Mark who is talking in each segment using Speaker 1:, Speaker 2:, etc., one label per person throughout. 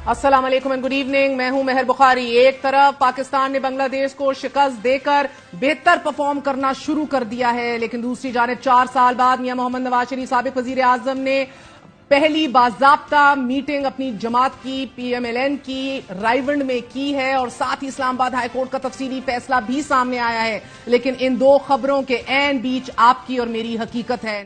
Speaker 1: अस्सलाम वालेकुम and good evening. मैं हूं मेहर बुखारी। एक तरफ पाकिस्तान ने बांग्लादेश को शिकस्त देकर बेहतर परफॉर्म करना शुरू कर दिया है, लेकिन दूसरी जानिब 4 साल बाद मियां मोहम्मद नवाज शरीफ साबिक वजीर आजम ने पहली बाज़ाब्ता मीटिंग अपनी जमात की PMLN की रायवंड में की है और साथ ही इस्लामाबाद हाईकोर्ट का तफसीली फैसला भी सामने आया है। लेकिन इन दो खबरों के ऐन बीच आपकी और मेरी हकीकत है।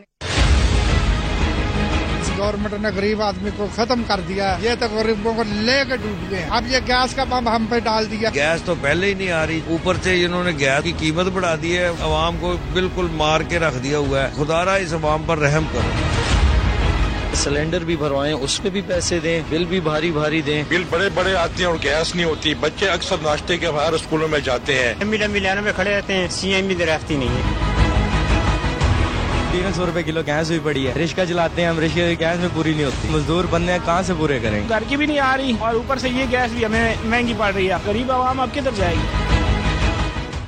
Speaker 2: गवर्नमेंट ने गरीब आदमी को खत्म कर दिया, ये तो गरीबों को लेकर डूब गए। अब ये गैस का पंप हम पे डाल दिया।
Speaker 3: गैस तो पहले ही नहीं आ रही, ऊपर से इन्होंने गैस की कीमत बढ़ा दी है, अवाम को बिल्कुल मार के रख दिया हुआ है। खुदारा इस अवाम पर रहम करो।
Speaker 4: सिलेंडर भी भरवाएं, उस पे भी पैसे दें, बिल भी भारी भारी दें।
Speaker 5: बिल बड़े बड़े आते हैं और गैस नहीं होती। बच्चे अक्सर नाश्ते के बाहर स्कूलों में जाते हैं,
Speaker 6: लंबी लाइनों में खड़े रहते हैं। CM भी दराफ्ती नहीं है।
Speaker 7: 300 रुपए किलो गैस हुई पड़ी है। रिक्शा चलाते हैं हम, रिक्शे की गैस में पूरी नहीं होती। मजदूर बंदे कहाँ से पूरे करेंगे?
Speaker 6: घर की भी नहीं आ रही और ऊपर से ये गैस भी हमें महंगी पड़ रही है। गरीब आवाम अब किधर जाएगी?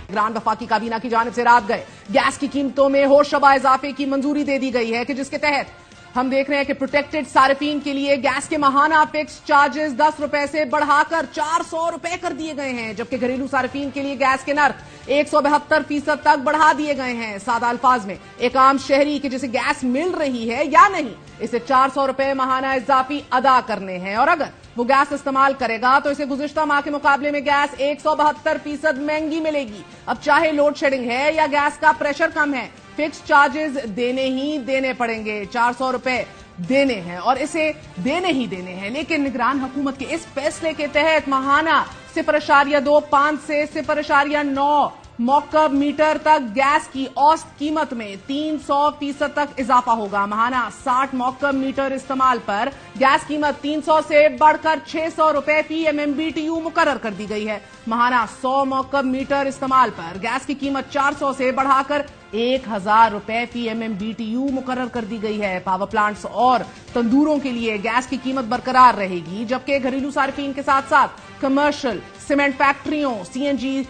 Speaker 1: निगरान वफाकी काबीना की जानिब से रात गए गैस की कीमतों में होशरबा इजाफे की मंजूरी दे दी गई है कि जिसके तहत हम देख रहे हैं कि प्रोटेक्टेड सारिफीन के लिए गैस के माहाना फिक्स चार्जेस 10 रुपए से बढ़ाकर 400 रुपए कर दिए गए हैं, जबकि घरेलू सारिफीन के लिए गैस के नर्ख 172% तक बढ़ा दिए गए हैं। सादा अल्फाज में एक आम शहरी की जिसे गैस मिल रही है या नहीं, इसे 400 रुपए माहाना इजाफी अदा करने हैं और अगर वो गैस इस्तेमाल करेगा तो इसे गुज़िश्ता माह के मुकाबले में गैस 172% महंगी मिलेगी। अब चाहे लोड शेडिंग है या गैस का प्रेशर कम है, फिक्स चार्जेस देने ही देने पड़ेंगे। 400 रुपए देने हैं और इसे देने ही देने हैं। लेकिन निगरान हुकूमत के इस फैसले के तहत माहाना 0.25 से 0.9 मौकब मीटर तक गैस की औसत कीमत में 300% तक इजाफा होगा। माहाना 60 मौकब मीटर इस्तेमाल पर गैस कीमत 300 से बढ़कर 600 रुपए फी MMBTU मुकर्रर कर दी गई है। माहाना 100 मौकब मीटर इस्तेमाल पर गैस की कीमत 400 से बढ़ाकर 1000 रुपए फी MMBTU मुकर्रर कर दी गई है। पावर प्लांट्स और तंदूरों के लिए गैस की कीमत बरकरार रहेगी, जबकि घरेलू सार्फिन के साथ साथ कमर्शियल सीमेंट फैक्ट्रियों, CNG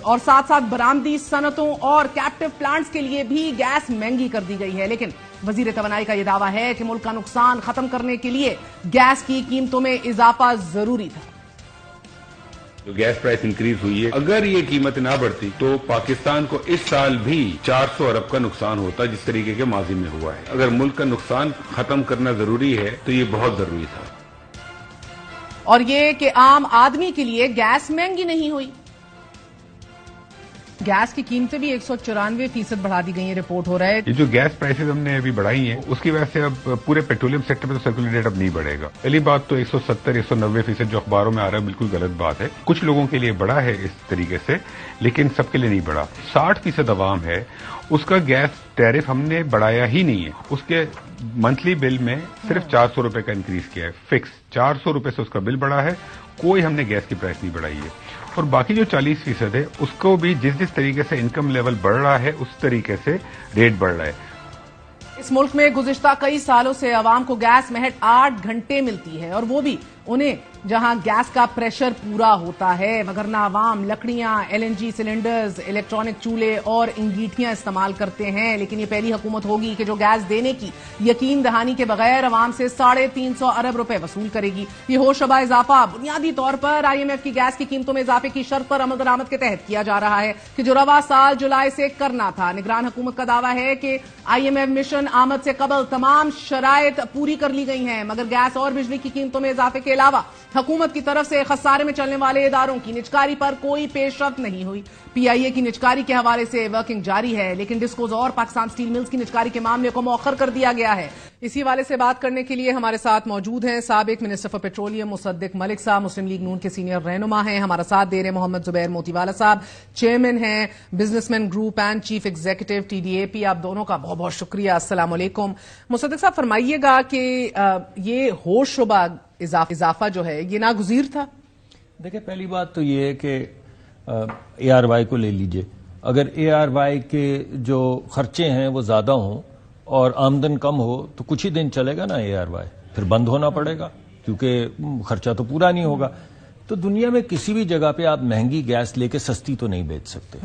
Speaker 1: और साथ साथ बरामदी सनतों और कैप्टिव प्लांट्स के लिए भी गैस महंगी कर दी गई है। लेकिन वजीर तवानाई का यह दावा है कि मुल्क का नुकसान खत्म करने के लिए गैस की कीमतों में इजाफा जरूरी था।
Speaker 8: जो गैस प्राइस इंक्रीज हुई है, अगर ये कीमत ना बढ़ती तो पाकिस्तान को इस साल भी 400 अरब का नुकसान होता, जिस तरीके के माजी में हुआ है। अगर मुल्क का नुकसान खत्म करना जरूरी है तो ये बहुत जरूरी था।
Speaker 1: और ये कि आम आदमी के लिए गैस महंगी नहीं हुई। गैस की कीमतें भी 194% बढ़ा दी गई है, रिपोर्ट हो रहा है।
Speaker 8: ये जो गैस प्राइसेस हमने अभी बढ़ाई हैं, उसकी वजह से अब पूरे पेट्रोलियम सेक्टर में तो सर्कुलर रेट अब नहीं बढ़ेगा। पहली बात तो 170-190% जो अखबारों में आ रहा है बिल्कुल गलत बात है। कुछ लोगों के लिए बढ़ा है इस तरीके से, लेकिन सबके लिए नहीं बढ़ा। 60% अवाम है, उसका गैस टैरिफ हमने बढ़ाया ही नहीं है। उसके मंथली बिल में सिर्फ 400 रुपए का इंक्रीज किया है, फिक्स 400 रुपए से उसका बिल बढ़ा है। कोई हमने गैस की प्राइस नहीं बढ़ाई है। और बाकी जो 40% है उसको भी जिस तरीके से इनकम लेवल बढ़ रहा है उस तरीके से रेट बढ़ रहा है।
Speaker 1: इस मुल्क में गुज़िश्ता कई सालों से आवाम को गैस महज 8 घंटे मिलती है और वो भी उन्हें जहां गैस का प्रेशर पूरा होता है, वगरना आवाम लकड़ियां, LNG सिलेंडर्स, इलेक्ट्रॉनिक चूल्हे और इंगीठियां इस्तेमाल करते हैं। लेकिन ये पहली हुकूमत होगी कि जो गैस देने की यकीन दहानी के बगैर आवाम से 350 अरब रुपए वसूल करेगी। ये होशरबा इजाफा बुनियादी तौर पर IMF की गैस की कीमतों में इजाफे की शर्त पर अमल दरामद के तहत किया जा रहा है कि जो रवा साल जुलाई से करना था। निगरान हुकूमत का दावा है कि IMF मिशन आमद से कबल तमाम शराइत पूरी कर ली गई हैं, मगर गैस और बिजली की कीमतों में इजाफे के अलावा हुकूमत की तरफ से खसारे में चलने वाले इदारों की निजकारी पर कोई पेशरफ्त नहीं हुई। PIA की निजकारी के हवाले से वर्किंग जारी है, लेकिन डिस्कोज और पाकिस्तान स्टील मिल्स की निजकारी के मामले को मौखर कर दिया गया है। इसी हवाले से बात करने के लिए हमारे साथ मौजूद हैं साबिक minister for petroleum Mossadegh Malik साहब, मुस्लिम लीग नून के सीनियर रहनुमा हैं। हमारा साथ दे रहे मोहम्मद जुबैर मोतीवाला साहब, चेयरमैन हैं businessman group and chief executive TDAP। आप दोनों का बहुत बहुत शुक्रिया। अस्सलाम वालेकुम। मुसद्दिक साहब, फरमाइएगा कि ये होशरुबा इजाफा जो है ये नागुज़ीर था?
Speaker 9: देखिए, पहली बात तो ये है कि ARY को ले लीजिए। अगर ARY के जो खर्चे हैं वो ज़्यादा हों और आमदन कम हो तो कुछ ही दिन चलेगा ना ARY, फिर बंद होना पड़ेगा क्योंकि खर्चा तो पूरा नहीं होगा। تو دنیا میں کسی بھی جگہ پہ آپ مہنگی گیس لے کے سستی تو نہیں بیچ سکتے.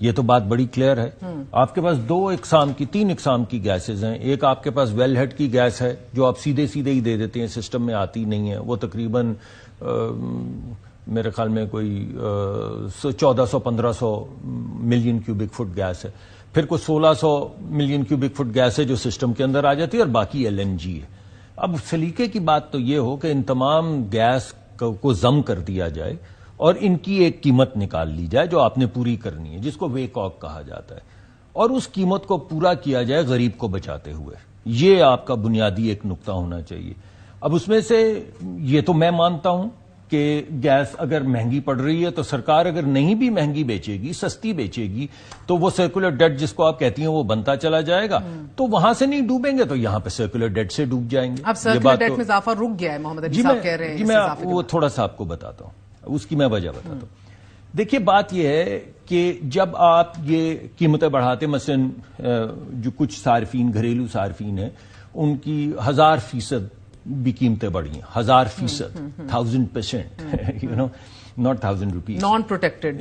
Speaker 9: یہ تو بات بڑی کلیئر ہے. آپ کے پاس 3 اقسام کی گیسز ہیں. ایک آپ کے پاس ویل ہیڈ کی گیس ہے جو آپ سیدھے ہی دے دیتے ہیں, سسٹم میں آتی نہیں ہے. وہ تقریباً میرے خیال میں کوئی 1400-1500 ملین کیوبک فٹ گیس ہے. پھر کوئی 1600 ملین کیوبک فٹ گیس ہے جو سسٹم کے اندر آ جاتی ہے, اور باقی LNG ہے. اب سلیقے کی بات تو یہ ہو کہ ان تمام گیس کو ضم کر دیا جائے اور ان کی ایک قیمت نکال لی جائے جو آپ نے پوری کرنی ہے, جس کو ویکاک کہا جاتا ہے, اور اس قیمت کو پورا کیا جائے غریب کو بچاتے ہوئے. یہ آپ کا بنیادی ایک نقطہ ہونا چاہیے. اب اس میں سے یہ تو میں مانتا ہوں کہ گیس اگر مہنگی پڑ رہی ہے تو سرکار اگر نہیں بھی مہنگی بیچے گی, سستی بیچے گی, تو وہ سرکولر ڈیٹ جس کو آپ کہتی ہیں وہ بنتا چلا جائے گا. تو وہاں سے نہیں ڈوبیں گے تو یہاں پہ سرکولر ڈیٹ سے ڈوب جائیں گے.
Speaker 1: اب سرکولر ڈیٹ میں اضافہ رک گیا ہے, محمد علی صاحب کہہ رہے ہیں.
Speaker 9: جی میں وہ تھوڑا سا آپ کو بتاتا ہوں, اس کی میں وجہ بتاتا ہوں. دیکھیے بات یہ ہے کہ جب آپ یہ قیمتیں بڑھاتے, مثلا جو کچھ صارفین, گھریلو صارفین ہیں, ان کی 1000% بھی قیمتیں بڑھی ہیں. 1000%, 1000%, you know, not 1000 rupees.
Speaker 1: Non protected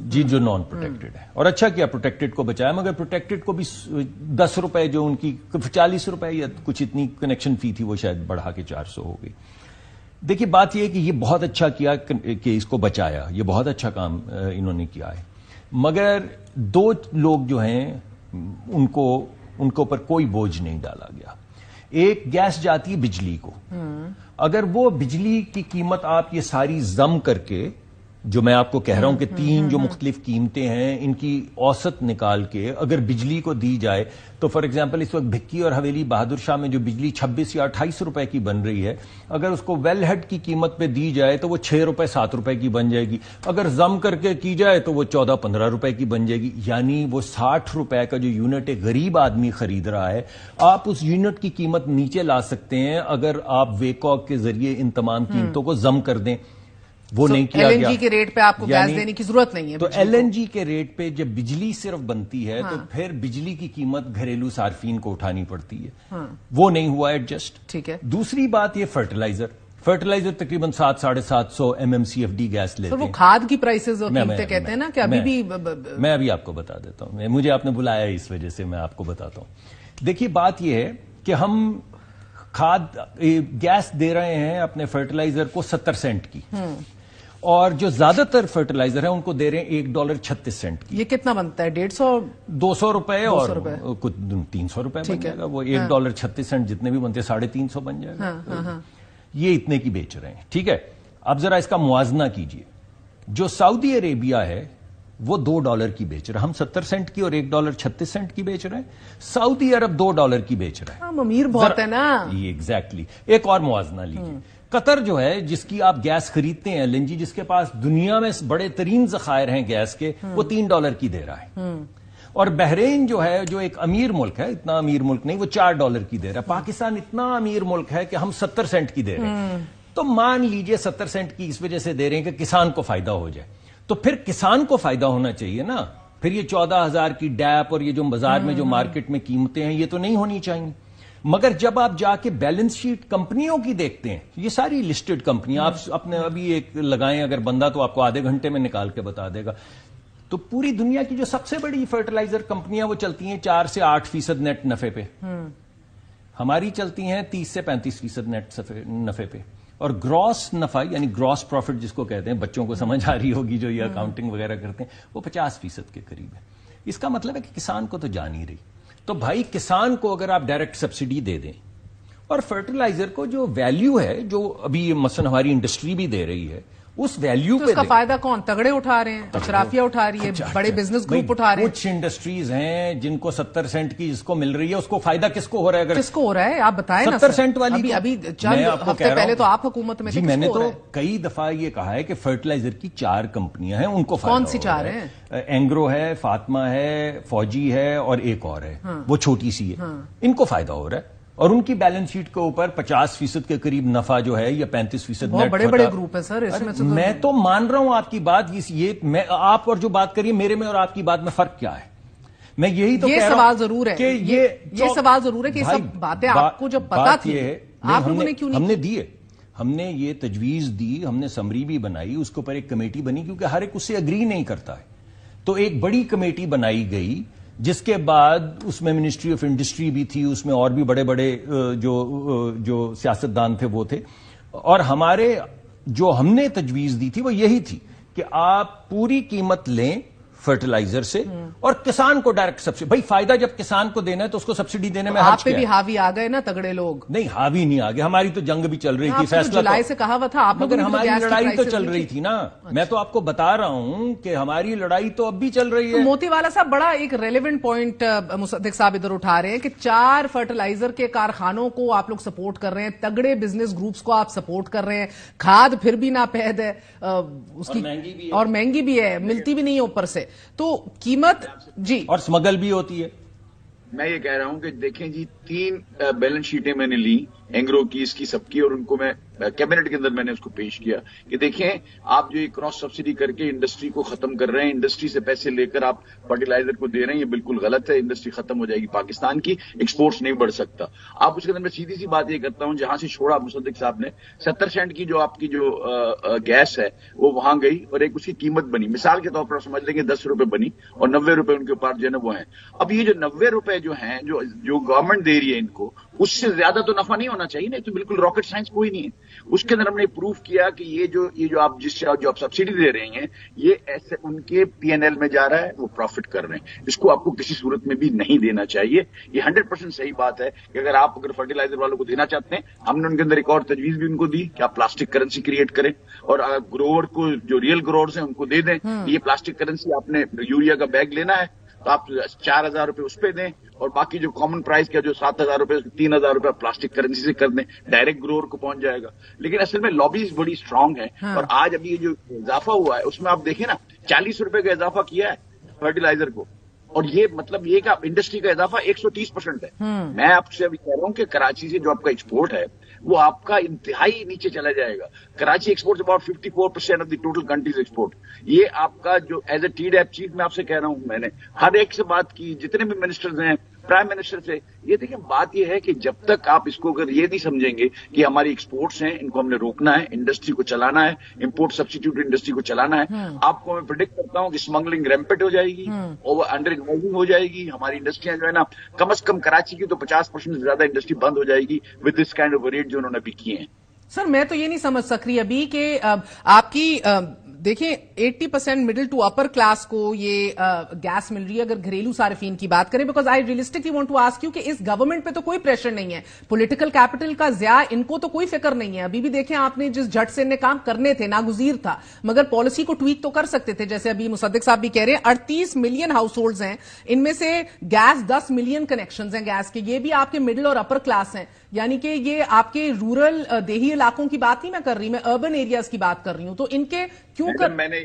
Speaker 9: جی جو نان پروٹیکٹڈ ہے. اور اچھا کیا پروٹیکٹڈ کو بچایا, مگر پروٹیکٹڈ کو بھی 10 روپے جو ان کی 40 روپے یا کچھ اتنی کنیکشن فی تھی وہ شاید بڑھا کے 400 ہو گئی. دیکھیے بات یہ ہے کہ یہ بہت اچھا کیا کہ اس کو بچایا, یہ بہت اچھا کام انہوں نے کیا ہے. مگر 2 لوگ جو ہیں ان کو اوپر کوئی بوجھ نہیں ڈالا گیا. ایک گیس جاتی ہے بجلی کو, اگر وہ بجلی کی قیمت آپ یہ ساری ضم کر کے, جو میں آپ کو کہہ رہا ہوں کہ 3 جو مختلف قیمتیں ہیں ان کی اوسط نکال کے اگر بجلی کو دی جائے, تو فار ایگزامپل اس وقت بھکی اور حویلی بہادر شاہ میں جو بجلی 26 یا 28 روپے کی بن رہی ہے, اگر اس کو ویل ہیڈ کی قیمت پہ دی جائے تو وہ 6 روپے 7 روپے کی بن جائے گی. اگر ضم کر کے کی جائے تو وہ 14-15 روپے کی بن جائے گی. یعنی وہ 60 روپے کا جو یونٹ ایک غریب آدمی خرید رہا ہے, آپ اس یونٹ کی قیمت نیچے لا سکتے ہیں اگر آپ ویکاک کے ذریعے ان تمام قیمتوں کو ضم کر دیں. وہ نہیں کیا گیا.
Speaker 1: LNG کے ریٹ پہ آپ کو گیس دینے کی ضرورت نہیں ہے.
Speaker 9: تو LNG کے ریٹ پہ جب بجلی صرف بنتی ہے تو پھر بجلی کی قیمت گھریلو صارفین کو اٹھانی پڑتی ہے. وہ نہیں ہوا ایڈجسٹ.
Speaker 1: ٹھیک ہے.
Speaker 9: دوسری بات یہ فرٹیلائزر تقریباً 700-750 MMCFD گیس لیتے ہیں.
Speaker 1: وہ کھاد کی پرائسز اور قیمتیں کہتے ہیں نا کہ ابھی بھی.
Speaker 9: میں ابھی آپ کو بتا دیتا ہوں, مجھے آپ نے بلایا اس وجہ سے میں آپ کو بتاتا ہوں. دیکھیے بات یہ ہے کہ ہم گیس دے رہے ہیں اپنے فرٹیلائزر کو 70 سینٹ کی, اور جو زیادہ تر فرٹیلائزر ہیں ان کو دے رہے ہیں $1.36 کی.
Speaker 1: یہ کتنا بنتا ہے,
Speaker 9: 200 روپے اور کچھ 300 روپے بن جائے گا. وہ $1.36 جتنے بھی بنتے ہیں 350 بن جائے گا. یہ اتنے کی بیچ رہے ہیں. ٹھیک ہے, اب ذرا اس کا موازنہ کیجئے. جو سعودی عربیہ ہے وہ $2 کی بیچ رہا ہے, ہم 70 سینٹ کی اور $1.36 کی بیچ رہے ہیں. سعودی عرب $2 کی بیچ رہا ہے.
Speaker 1: امیر بہت ہے نا.
Speaker 9: ایگزیکٹلی. ایک اور موازنہ لیجیے. قطر جو ہے جس کی آپ گیس خریدتے ہیں LNG, جس کے پاس دنیا میں بڑے ترین ذخائر ہیں گیس کے, وہ $3 کی دے رہا ہے. اور بحرین جو ہے جو ایک امیر ملک ہے, اتنا امیر ملک نہیں, وہ $4 کی دے رہا ہے. پاکستان اتنا امیر ملک ہے کہ ہم 70 سینٹ کی دے رہے ہیں. تو مان لیجئے 70 سینٹ کی اس وجہ سے دے رہے ہیں کہ کسان کو فائدہ ہو جائے. تو پھر کسان کو فائدہ ہونا چاہیے نا. پھر یہ 14,000 کی ڈیپ اور یہ جو بازار میں جو مارکیٹ میں قیمتیں ہیں یہ تو نہیں ہونی چاہیے. مگر جب آپ جا کے بیلنس شیٹ کمپنیوں کی دیکھتے ہیں, یہ ساری لسٹڈ کمپنیاں, آپ اپنے ابھی ایک لگائیں اگر بندہ تو آپ کو آدھے گھنٹے میں نکال کے بتا دے گا. تو پوری دنیا کی جو سب سے بڑی فرٹیلائزر کمپنیاں وہ چلتی ہیں 4 سے 8% نیٹ نفے پہ. ہماری چلتی ہیں 30 سے 35% نیٹ نفے پہ. اور گراس نفع یعنی گراس پروفٹ جس کو کہتے ہیں, بچوں کو سمجھ آ رہی ہوگی جو یہ اکاؤنٹنگ وغیرہ کرتے ہیں, وہ 50% کے قریب ہے. اس کا مطلب ہے کہ کسان کو تو جان ہی رہی. تو بھائی کسان کو اگر آپ ڈائریکٹ سبسڈی دے دیں, اور فرٹیلائزر کو جو ویلیو ہے جو ابھی مثلا ہماری انڈسٹری بھی دے رہی ہے, اس ویلیو پہ
Speaker 1: اس کا فائدہ کون, تگڑے اٹھا رہے ہیں, اشرافیہ اٹھا رہی ہے, بڑے بزنس گروپ اٹھا رہے ہیں.
Speaker 9: کچھ انڈسٹریز ہیں جن کو 70 سینٹ کی جس کو مل رہی ہے, اس کو فائدہ کس کو ہو رہا ہے؟
Speaker 1: کس کو ہو رہا ہے آپ بتائیں نا.
Speaker 9: 70 سینٹ والی
Speaker 1: ابھی چند ہفتے پہلے تو آپ حکومت میں تھے.
Speaker 9: میں نے تو کئی دفعہ یہ کہا ہے کہ فرٹیلائزر کی 4 کمپنیاں ہیں, ان کو فائدہ.
Speaker 1: کون سی 4 ہیں؟
Speaker 9: اینگرو ہے, فاطمہ ہے, فوجی ہے, اور ایک اور ہے, وہ چھوٹی سی ہے. ان کو فائدہ ہو رہا ہے, اور ان کی بیلنس شیٹ کے اوپر 50% کے قریب نفع جو ہے یا 35%
Speaker 1: بہت بڑے بڑے گروپ ہیں سر اس میں.
Speaker 9: میں تو مان رہا ہوں آپ کی بات. یہ آپ اور جو بات کریے میرے میں اور آپ کی بات میں فرق کیا ہے؟ میں یہی تو
Speaker 1: یہ سوال ضرور ہے کہ یہ سوال ضرور ہے کہ یہ سب باتیں آپ کو جب پتا تھی آپ لوگوں نے کیوں نہیں.
Speaker 9: ہم نے دیے. ہم نے یہ تجویز دی, ہم نے سمری بھی بنائی, اس کے اوپر ایک کمیٹی بنی کیونکہ ہر ایک اس سے اگری نہیں کرتا ہے, تو ایک بڑی کمیٹی بنائی گئی جس کے بعد اس میں منسٹری آف انڈسٹری بھی تھی, اس میں اور بھی بڑے بڑے جو سیاستدان تھے وہ تھے, اور ہمارے جو ہم نے تجویز دی تھی وہ یہی تھی کہ آپ پوری قیمت لیں فرٹیلائزر سے اور کسان کو ڈائریکٹ سبسڈی. بھائی فائدہ جب کسان کو دینا ہے تو اس کو سبسڈی دینے میں
Speaker 1: آپ پہ بھی حاوی آ گئے نا تگڑے لوگ.
Speaker 9: نہیں حاوی نہیں آ گئے, ہماری تو جنگ بھی چل رہی تھی,
Speaker 1: فیصلہ جولائی سے کہا ہوا تھا آپ
Speaker 9: مگر ہماری لڑائی تو چل رہی تھی نا. میں تو آپ کو بتا رہا ہوں کہ ہماری لڑائی تو اب بھی چل رہی ہے.
Speaker 1: موتی والا صاحب بڑا ایک ریلیونٹ پوائنٹ مصدق صاحب ادھر اٹھا رہے ہیں کہ 4 فرٹیلائزر کے کارخانوں کو آپ لوگ سپورٹ کر رہے ہیں, تگڑے بزنس گروپس کو آپ سپورٹ کر رہے ہیں, کھاد پھر بھی ناپید ہے, اس کی اور مہنگی بھی ہے, ملتی بھی نہیں ہے اوپر سے, تو قیمت جی
Speaker 9: اور سمگل بھی ہوتی ہے.
Speaker 10: میں یہ کہہ رہا ہوں کہ دیکھیں جی 3 بیلنس شیٹیں میں نے لی, اینگرو کی, اس کی, سب کی, اور ان کو میں کیبنٹ کے اندر میں نے اس کو پیش کیا کہ دیکھیں آپ جو یہ کراس سبسڈی کر کے انڈسٹری کو ختم کر رہے ہیں, انڈسٹری سے پیسے لے کر آپ فرٹیلائزر کو دے رہے ہیں, یہ بالکل غلط ہے. انڈسٹری ختم ہو جائے گی پاکستان کی, ایکسپورٹس نہیں بڑھ سکتا. آپ اس کے اندر میں سیدھی سی بات یہ کرتا ہوں, جہاں سے چھوڑا مصدق صاحب نے 70 سینٹ کی جو آپ کی جو گیس ہے وہ وہاں گئی اور ایک اس کی قیمت بنی, مثال کے طور پر سمجھ لیں گے 10 روپے بنی اور 90 روپے ان کے اوپر جو ہے نا وہ ہیں. اب یہ جو 90 روپے جو ہیں جو گورنمنٹ دے رہی ہے ان کو, اس سے زیادہ تو نفع نہیں ہونا چاہیے نا, تو بالکل راکٹ سائنس کوئی نہیں ہے. اس کے اندر ہم نے پروف کیا کہ یہ جو آپ جو آپ سبسڈی دے رہے ہیں یہ ایسے ان کے P&L میں جا رہا ہے, وہ پروفٹ کر رہے ہیں. اس کو آپ کو کسی صورت میں بھی نہیں دینا چاہیے. یہ 100% صحیح بات ہے کہ اگر فرٹیلائزر والوں کو دینا چاہتے ہیں, ہم نے ان کے اندر ایک اور تجویز بھی ان کو دی کہ آپ پلاسٹک کرنسی کریٹ کریں اور گروور کو جو ریئل گروورز ہیں ان کو دے دیں. یہ پلاسٹک کرنسی آپ نے یوریا کا بیگ لینا ہے تو آپ 4,000 روپے اس پہ دیں, اور باقی جو کامن پرائز کا جو 7,000 روپے 3,000 روپے پلاسٹک کرنسی سے کر دیں, ڈائریکٹ گروور کو پہنچ جائے گا. لیکن اصل میں لابیز بڑی اسٹرانگ ہے, اور آج ابھی یہ جو اضافہ ہوا ہے اس میں آپ دیکھیں نا 40 روپے کا اضافہ کیا ہے فرٹیلائزر کو, اور یہ مطلب یہ کہ انڈسٹری کا اضافہ 130% ہے. میں آپ سے ابھی کہہ رہا ہوں کہ کراچی سے جو آپ کا ایکسپورٹ ہے وہ آپ کا انتہائی نیچے چلا جائے گا. Karachi export about 54% of the total countries export. یہ آپ کا جو ایز اے TDAP چیف میں آپ سے کہہ رہا ہوں, میں نے ہر ایک سے بات کی, جتنے بھی منسٹرز ہیں, پرائم منسٹر سے. یہ دیکھیں بات یہ ہے کہ جب تک آپ اس کو اگر یہ نہیں سمجھیں گے کہ ہماری ایکسپورٹس ہیں, ان کو ہم نے روکنا ہے, انڈسٹری کو چلانا ہے, امپورٹ سبسٹیٹیوٹ انڈسٹری کو چلانا ہے, آپ کو میں پریڈکٹ کرتا ہوں کہ اسمگلنگ ریمپٹ ہو جائے گی, اور انڈر انوالونگ ہو جائے گی. ہماری انڈسٹریاں جو ہے نا کم از کم کراچی کی تو 50% سے زیادہ انڈسٹری بند ہو جائے گی with this kind of rate جو انہوں نے ابھی کیے ہیں.
Speaker 1: سر میں تو یہ نہیں سمجھ سک رہی ابھی کہ آپ کی دیکھیں 80% مڈل ٹو اپر کلاس کو یہ گیس مل رہی ہے اگر گھریلو صارفین کی بات کریں, because I realistically want to ask you کہ اس گورنمنٹ پہ تو کوئی پریشر نہیں ہے, پولیٹیکل کیپٹل کا ضیاع ان کو تو کوئی فکر نہیں ہے. ابھی بھی دیکھیں آپ نے جس جھٹ سے کام کرنے تھے ناگزیر تھا, مگر پالیسی کو ٹویک تو کر سکتے تھے. جیسے ابھی مصدق صاحب بھی کہہ رہے ہیں 38 ملین ہاؤس ہولڈز ہیں, ان میں سے گیس 10 ملین کنیکشنز ہیں گیس کے, یہ بھی آپ کے مڈل اور اپر کلاس ہیں. یعنی کہ یہ آپ کے رورل دیہی علاقوں کی بات نہیں میں کر رہی, میں اربن ایریاز کی بات کر رہی ہوں. تو ان کے کیوں
Speaker 10: میں نے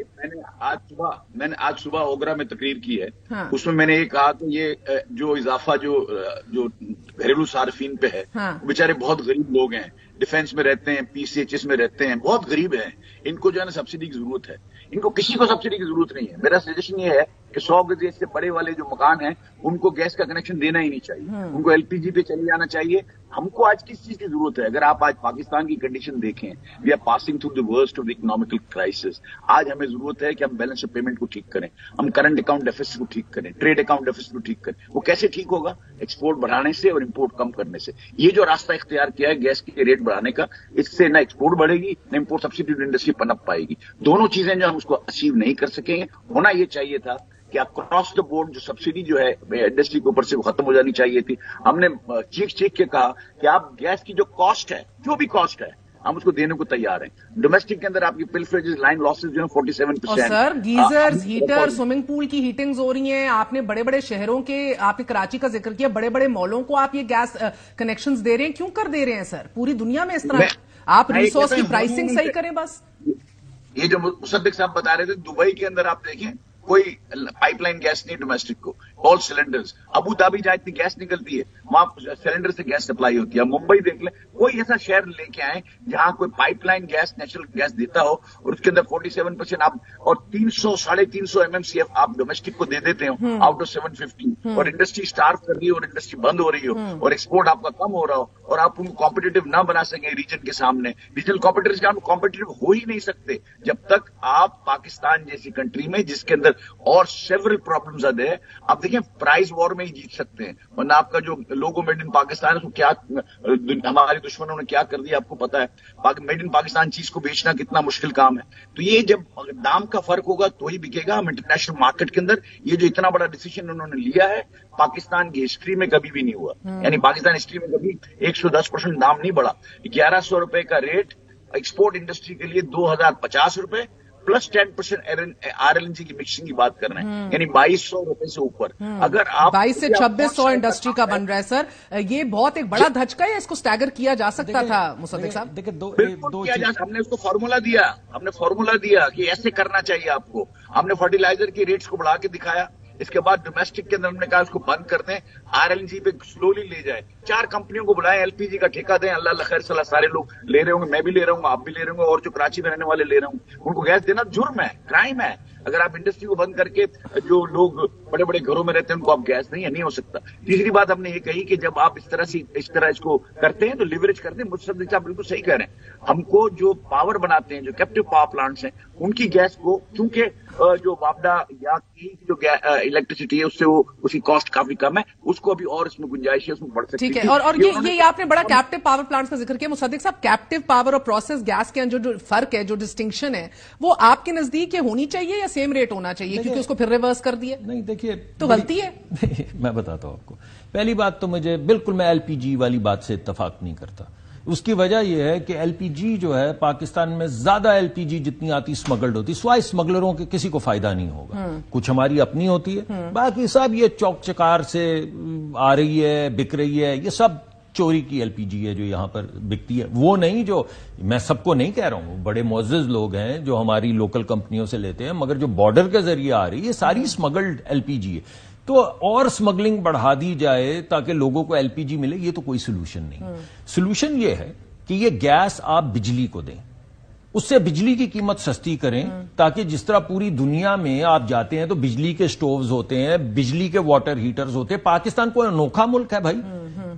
Speaker 10: آج صبح اوگرا میں تقریر کی ہے, اس میں نے یہ کہا کہ یہ جو اضافہ جو گھریلو صارفین پہ ہے, بیچارے بہت غریب لوگ ہیں, ڈیفینس میں رہتے ہیں, PCHS میں رہتے ہیں, بہت غریب ہیں, ان کو جو ہے نا سبسڈی کی ضرورت ہے. ان کو کسی کو سبسڈی کی ضرورت نہیں ہے. میرا سجیشن یہ ہے کہ 100 گز سے بڑے والے جو مکان ہیں ان کو گیس کا کنیکشن دینا ہی نہیں چاہیے, ان کو LPG پہ چلے جانا چاہیے. ہم کو آج کس چیز کی ضرورت ہے؟ اگر آپ آج پاکستان کی کنڈیشن دیکھیں, we are passing through the worst of the economical crisis. آج ہمیں ضرورت ہے کہ ہم بیلنس آف پیمنٹ کو ٹھیک کریں, ہم کرنٹ اکاؤنٹ ڈیفیسٹ کو ٹھیک کریں, ٹریڈ اکاؤنٹ ڈیفیسٹ کو ٹھیک کریں. وہ کیسے ٹھیک ہوگا؟ ایکسپورٹ بڑھانے سے اور امپورٹ کم کرنے سے. یہ جو راستہ اختیار کیا ہے گیس کے ریٹ بڑھانے کا, اس سے نہ ایکسپورٹ بڑھے گی نہ امپورٹ سبسٹیٹیوٹ انڈسٹری پنپ پائے گی. دونوں چیزیں جو ہم اس کو اچیو نہیں کر سکیں گے. ہونا یہ چاہیے تھا کہ آپ کراس دا بورڈ جو سبسڈی جو ہے انڈسٹری کے اوپر سے وہ ختم ہو جانی چاہیے تھی. ہم نے چیخ کے کہا کہ آپ گیس کی جو کاسٹ ہے, جو بھی کاسٹ ہے, ہم اس کو دینے کو تیار ہیں. ڈومیسٹک کے اندر آپ کی پلفریجز لائن لاسز جو ہیں 47%.
Speaker 1: اور سر گیزرز, ہیٹر, سوئمنگ پول کی ہیٹنگز ہو رہی ہیں. آپ نے بڑے بڑے شہروں کے, آپ نے کراچی کا ذکر کیا, بڑے بڑے مالوں کو آپ یہ گیس کنیکشنز دے رہے ہیں. کیوں کر دے رہے ہیں سر؟ پوری دنیا میں اس طرح آپ ریسورس کی پرائسنگ صحیح کریں بس.
Speaker 10: یہ جو مصدق صاحب بتا رہے تھے, دبئی کے اندر آپ دیکھیں کوئی پائپ لائن گیس نہیں ڈومیسٹک کو. All cylinders. अबू धाबी जहां इतनी गैस निकलती है वहां सिलेंडर से गैस सप्लाई होती है। मुंबई देख लें, कोई ऐसा शहर लेके आए जहां कोई पाइपलाइन गैस, नेचुरल गैस देता हो और उसके अंदर 47% आप और 300-350 MMCF आप डोमेस्टिक को दे देते हो आउट ऑफ 750, और इंडस्ट्री स्टार्व कर रही हो और इंडस्ट्री बंद हो रही हो और एक्सपोर्ट आपका कम हो रहा हो और आप उनको कॉम्पिटिटिव ना बना सकें रीजन के सामने। रीजनल कॉम्पिटिटर्स के कॉम्पिटिटिव हो ही नहीं सकते जब तक आप पाकिस्तान जैसी कंट्री में, जिसके अंदर और सेवरल प्रॉब्लम्स आते हैं, आप देखें प्राइस वॉर में ही जीत सकते हैं, वरना आपका जो लोगो मेड इन पाकिस्तान है उसको क्या हमारे दुश्मनों ने क्या कर दिया आपको पता है। मेड इन पाकिस्तान चीज को बेचना कितना मुश्किल काम है। तो ये जब दाम का फर्क होगा तो ही बिकेगा। हम इंटरनेशनल मार्केट के अंदर ये जो इतना बड़ा डिसीजन उन्होंने लिया है, पाकिस्तान की हिस्ट्री में कभी भी नहीं हुआ। यानी पाकिस्तान हिस्ट्री में कभी 110% दाम नहीं बढ़ा। 1100 रुपए का रेट एक्सपोर्ट इंडस्ट्री के लिए 2050 रुपए प्लस 10% RLNG की मिक्सिंग की बात कर रहे हैं, यानी 2200 रुपए से ऊपर। अगर आप
Speaker 1: 22 से 2600 इंडस्ट्री का बन रहा है सर, ये बहुत एक बड़ा धचका है, इसको स्टैगर किया जा सकता था मुसद्दिक साहब।
Speaker 9: देखिए
Speaker 10: दो हमने उसको फॉर्मूला दिया कि ऐसे करना चाहिए आपको। हमने फर्टिलाइजर के रेट्स को बढ़ा के दिखाया, इसके बाद डोमेस्टिक के अंदर हमने कहा उसको बंद कर दें, RLNG पे स्लोली ले जाए। 4 कंपनियों को बुलाएं, LPG का ठेका दें, अल्लाह खैर सलाह, सारे लोग ले रहे होंगे, मैं भी ले रहा हूँ, आप भी ले रहे होंगे, और जो कराची में रहने वाले ले रहे होंगे, उनको गैस देना जुर्म है, क्राइम है। अगर आप इंडस्ट्री को बंद करके जो लोग बड़े बड़े घरों में रहते हैं उनको आप गैस दें, नहीं हो सकता। तीसरी बात हमने ये कही कि जब आप इस तरह इसको करते हैं तो लिवरेज करते हैं। मुसद्दिक साहब बिल्कुल सही कह रहे हैं। हमको जो पावर बनाते हैं, जो कैप्टिव पावर प्लांट्स हैं, उनकी गैस को, क्योंकि जो वापडा या की जो इलेक्ट्रिसिटी है उससे वो उसकी कॉस्ट काफी कम है, उसको अभी और इसमें गुंजाइश है, उसमें बढ़ सकती है।
Speaker 1: ठीक है, और ये आपने बड़ा कैप्टिव पावर प्लांट्स का जिक्र किया मुसद्दिक साहब। कैप्टिव पावर और प्रोसेस गैस के जो फर्क है, जो डिस्टिंक्शन है, वो आपके नजदीक ये होनी चाहिए या सेम रेट होना चाहिए, क्योंकि उसको फिर रिवर्स कर दिया?
Speaker 9: नहीं, देखिए
Speaker 1: तो गलती है।
Speaker 9: मैं बताता हूं आपको। पहली बात तो मुझे बिल्कुल, मैं LPG वाली बात से इत्तेफाक नहीं करता। उसकी वजह यह है कि LPG जो है पाकिस्तान में ज्यादा LPG जितनी आती स्मगल्ड होती, स्वाय स्मगलरों के किसी को फायदा नहीं होगा। कुछ हमारी अपनी होती है, बाकी सब ये चौक चकार से आ रही है, बिक रही है, ये सब चोरी की LPG है जो यहां पर बिकती है। वो नहीं, जो मैं सबको नहीं कह रहा हूं, बड़े मुअज़्ज़ज़ लोग हैं जो हमारी लोकल कंपनियों से लेते हैं, मगर जो बॉर्डर के जरिए आ रही है सारी स्मगल्ड LPG है। तो और स्मगलिंग बढ़ा दी जाए ताकि लोगों को LPG मिले, ये तो कोई सोल्यूशन नहीं। सोल्यूशन ये है कि ये गैस आप बिजली को दें, उससे बिजली की कीमत सस्ती करें, ताकि जिस तरह पूरी दुनिया में आप जाते हैं तो बिजली के स्टोव्स होते हैं, बिजली के वाटर हीटर्स होते हैं। पाकिस्तान कोई अनोखा मुल्क है भाई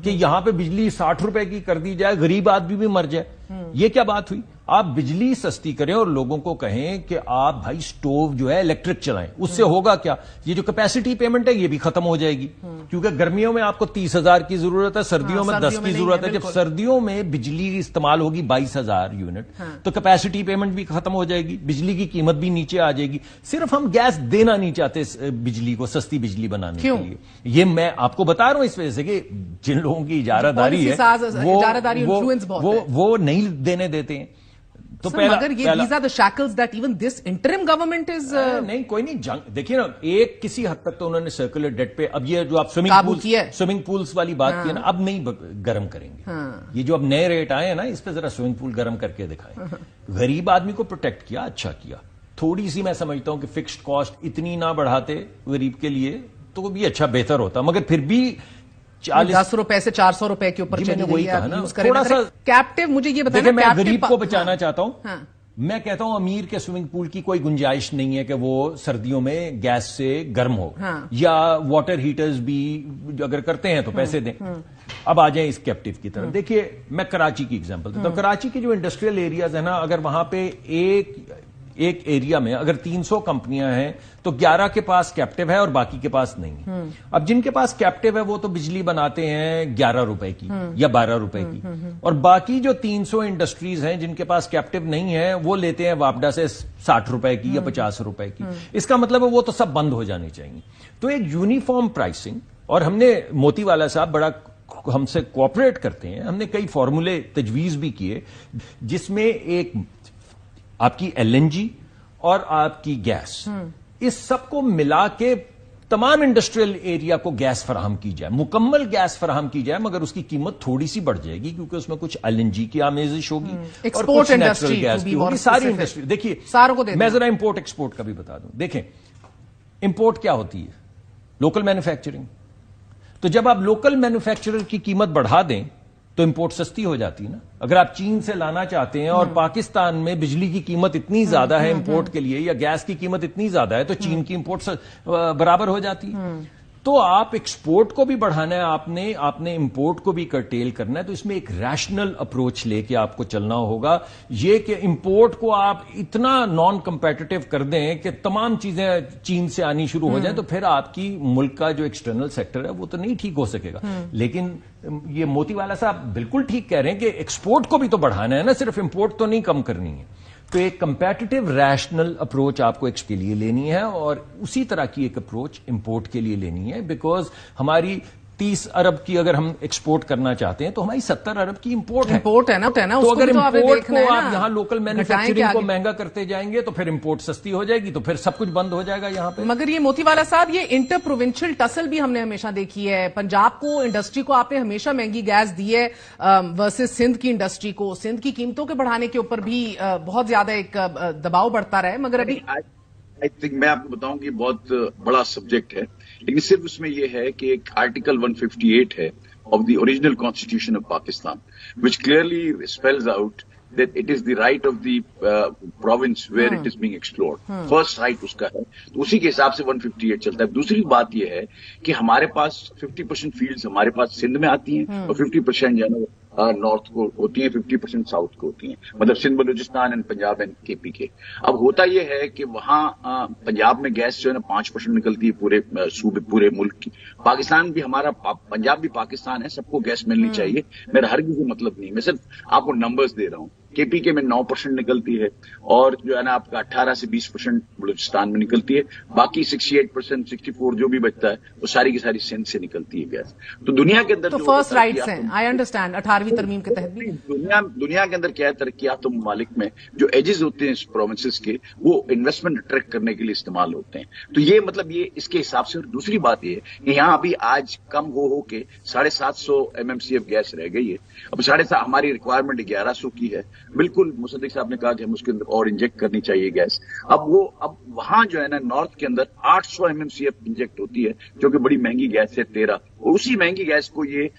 Speaker 9: कि यहां पे बिजली 60 रुपए की कर दी जाए, गरीब आदमी भी मर जाए। ये क्या बात हुई? आप बिजली सस्ती करें और लोगों को कहें कि आप भाई स्टोव जो है इलेक्ट्रिक चलाएं। उससे होगा क्या? ये जो कैपेसिटी पेमेंट है ये भी खत्म हो जाएगी, क्योंकि गर्मियों में आपको 30,000 की जरूरत है, सर्दियों में 10 की जरूरत है। जब सर्दियों में बिजली इस्तेमाल होगी 22,000 यूनिट, तो कैपेसिटी पेमेंट भी खत्म हो जाएगी, बिजली की कीमत भी नीचे आ जाएगी। सिर्फ हम गैस देना नहीं चाहते बिजली को, सस्ती बिजली बनाने के लिए। ये मैं आपको बता रहा हूं इस वजह से कि जिन लोगों की इजारादारी है वो नहीं देने देते हैं।
Speaker 1: तो मगर ये these are the shackles that even this interim government is
Speaker 9: नहीं, कोई नहीं। देखिए ना, एक किसी हद तक तो उन्होंने सर्कुलर डेट पे, अब ये जो आप स्विमिंग पूल्स वाली बात की है ना, अब नहीं गर्म करेंगे। ये जो अब नए रेट आए हैं ना, इस पे जरा स्विमिंग पूल गर्म करके दिखाएं। गरीब आदमी को प्रोटेक्ट किया, अच्छा किया। थोड़ी सी मैं समझता हूं कि फिक्स्ड कॉस्ट इतनी ना बढ़ाते गरीब के लिए तो भी अच्छा बेहतर होता, मगर फिर भी
Speaker 1: 10 रुपए से 400 रुपए के ऊपर चली गई है। थोड़ा सा कैप्टिव, मुझे ये बताइए,
Speaker 9: मैं गरीब को बचाना चाहता हूं। मैं कहता हूं अमीर के स्विमिंग पूल की कोई गुंजाइश नहीं है कि वो सर्दियों में गैस से गर्म हो, या वाटर हीटर्स भी अगर करते हैं तो पैसे दें। अब आ जाए इस कैप्टिव की तरफ। देखिए, मैं कराची की एग्जांपल देता हूं। कराची के जो इंडस्ट्रियल एरियाज है ना, अगर वहां पे एक एरिया में अगर 300 कंपनियां हैं तो 11 के पास कैप्टिव है और बाकी के पास नहीं। अब जिनके पास कैप्टिव है वो तो बिजली बनाते हैं 11 रुपए की या 12 रुपए की, और बाकी जो 300 इंडस्ट्रीज हैं जिनके पास कैप्टिव नहीं है वो लेते हैं वापडा से 60 रुपए की या 50 रुपए की। इसका मतलब है वो तो सब बंद हो जाने चाहिए। तो एक यूनिफॉर्म प्राइसिंग, और हमने मोतीवाला साहब बड़ा हमसे कोऑपरेट करते हैं, हमने कई फॉर्मूले तजवीज भी किए जिसमें एक आपकी LNG और आपकी गैस, इस सबको मिला के तमाम इंडस्ट्रियल एरिया को गैस फराहम की जाए, मुकम्मल गैस फराहम की जाए, मगर उसकी कीमत थोड़ी सी बढ़ जाएगी क्योंकि उसमें कुछ LNG की आमेजिश होगी और कुछ नेचुरल गैस की होगी। सारी इंडस्ट्री, देखिए मैं जरा इंपोर्ट एक्सपोर्ट का भी बता दूं। देखें, इंपोर्ट क्या होती है? Local manufacturing. तो जब आप लोकल मैन्युफैक्चरर की कीमत बढ़ा दें तो इंपोर्ट सस्ती हो जाती है ना। अगर आप चीन से लाना चाहते हैं और पाकिस्तान में बिजली की कीमत इतनी ज्यादा है इंपोर्ट के लिए, या गैस की कीमत इतनी ज्यादा है, तो चीन की इंपोर्ट बराबर हो जाती है। तो आप एक्सपोर्ट को भी बढ़ाना है, आपने इंपोर्ट को भी कर्टेल करना है। तो इसमें एक रैशनल अप्रोच लेके आपको चलना होगा। ये कि इंपोर्ट को आप इतना नॉन कंपेटिटिव कर दें कि तमाम चीजें चीन से आनी शुरू हो जाए, तो फिर आपकी मुल्क का जो एक्सटर्नल सेक्टर है वो तो नहीं ठीक हो सकेगा। लेकिन ये मोतीवाला साहब बिल्कुल ठीक कह रहे हैं कि एक्सपोर्ट को भी तो बढ़ाना है ना, सिर्फ इंपोर्ट तो नहीं कम करनी है। तो एक कंपैटिटिव रैशनल अप्रोच आपको एक्सपोर्ट के लिए लेनी है, और उसी तरह की एक अप्रोच इंपोर्ट के लिए लेनी है। बिकॉज हमारी 30 अरब की अगर हम एक्सपोर्ट करना चाहते हैं तो हमारी 70 अरब की इंपोर्ट है ना।
Speaker 1: तो
Speaker 9: अगर इंपोर्ट को आप यहां लोकल मैन्युफैक्चरिंग को महंगा करते जाएंगे तो फिर इंपोर्ट सस्ती हो जाएगी, तो फिर सब कुछ बंद हो जाएगा यहां पे।
Speaker 1: मगर ये मोतीवाला साहब, ये इंटर प्रोविंशियल टसल भी हमने हमेशा देखी है। पंजाब को, इंडस्ट्री को आपने हमेशा महंगी गैस दी है वर्सेस सिंध की इंडस्ट्री को। सिंध की कीमतों के बढ़ाने के ऊपर भी बहुत ज्यादा एक दबाव बढ़ता रहा है, मगर अभी
Speaker 10: आई थिंक मैं आपको बताऊं कि बहुत बड़ा सब्जेक्ट है, लेकिन सिर्फ उसमें यह है कि एक आर्टिकल 158 है of the original constitution of Pakistan, which clearly spells out that it is the right of the province where it is being explored. First right उसका है, तो उसी के हिसाब से 158 चलता है। दूसरी बात यह है कि हमारे पास 50% फील्ड्स हमारे पास सिंध में आती हैं और 50% जो है ना नॉर्थ को होती हैं, 50% साउथ को होती हैं, मतलब Sindh, Balochistan and Punjab and KP के। अब होता यह है कि वहां पंजाब में गैस जो है ना 5% निकलती है पूरे सूबे, पूरे मुल्क की। पाकिस्तान भी हमारा, पंजाब भी पाकिस्तान है, सबको गैस मिलनी चाहिए, मेरा हर किसी मतलब नहीं, मैं सिर्फ आपको नंबर्स दे रहा हूं। केपीके में 9% निकलती है और जो है ना आपका 18 से 20% बलूचिस्तान में निकलती है, बाकी 68%, 64 जो भी बचता है वो सारी की सारी सिंध से निकलती है गैस। तो दुनिया के अंदर
Speaker 1: तो फर्स्ट राइट्स हैं, आई अंडरस्टैंड, 18वीं तरमीम के तहत भी
Speaker 10: दुनिया के अंदर क्या है, तरक्यात ममालिक में जो एजेस होते हैं प्रोविंसेस के, वो इन्वेस्टमेंट अट्रैक्ट करने के लिए इस्तेमाल होते हैं। तो ये मतलब ये इसके हिसाब से। और दूसरी बात ये कि यहाँ अभी आज कम हो के 750 MMCF गैस रह गई है। अब 750, हमारी रिक्वायरमेंट 1100 की है। बिल्कुल मुसद्दिक साहब ने कहा कि हम उसके अंदर और इंजेक्ट करनी चाहिए गैस। अब वहां जो है ना नॉर्थ के अंदर 800 MMCF इंजेक्ट होती है, जो कि बड़ी महंगी गैस है 13। उसी महंगी गैस को ये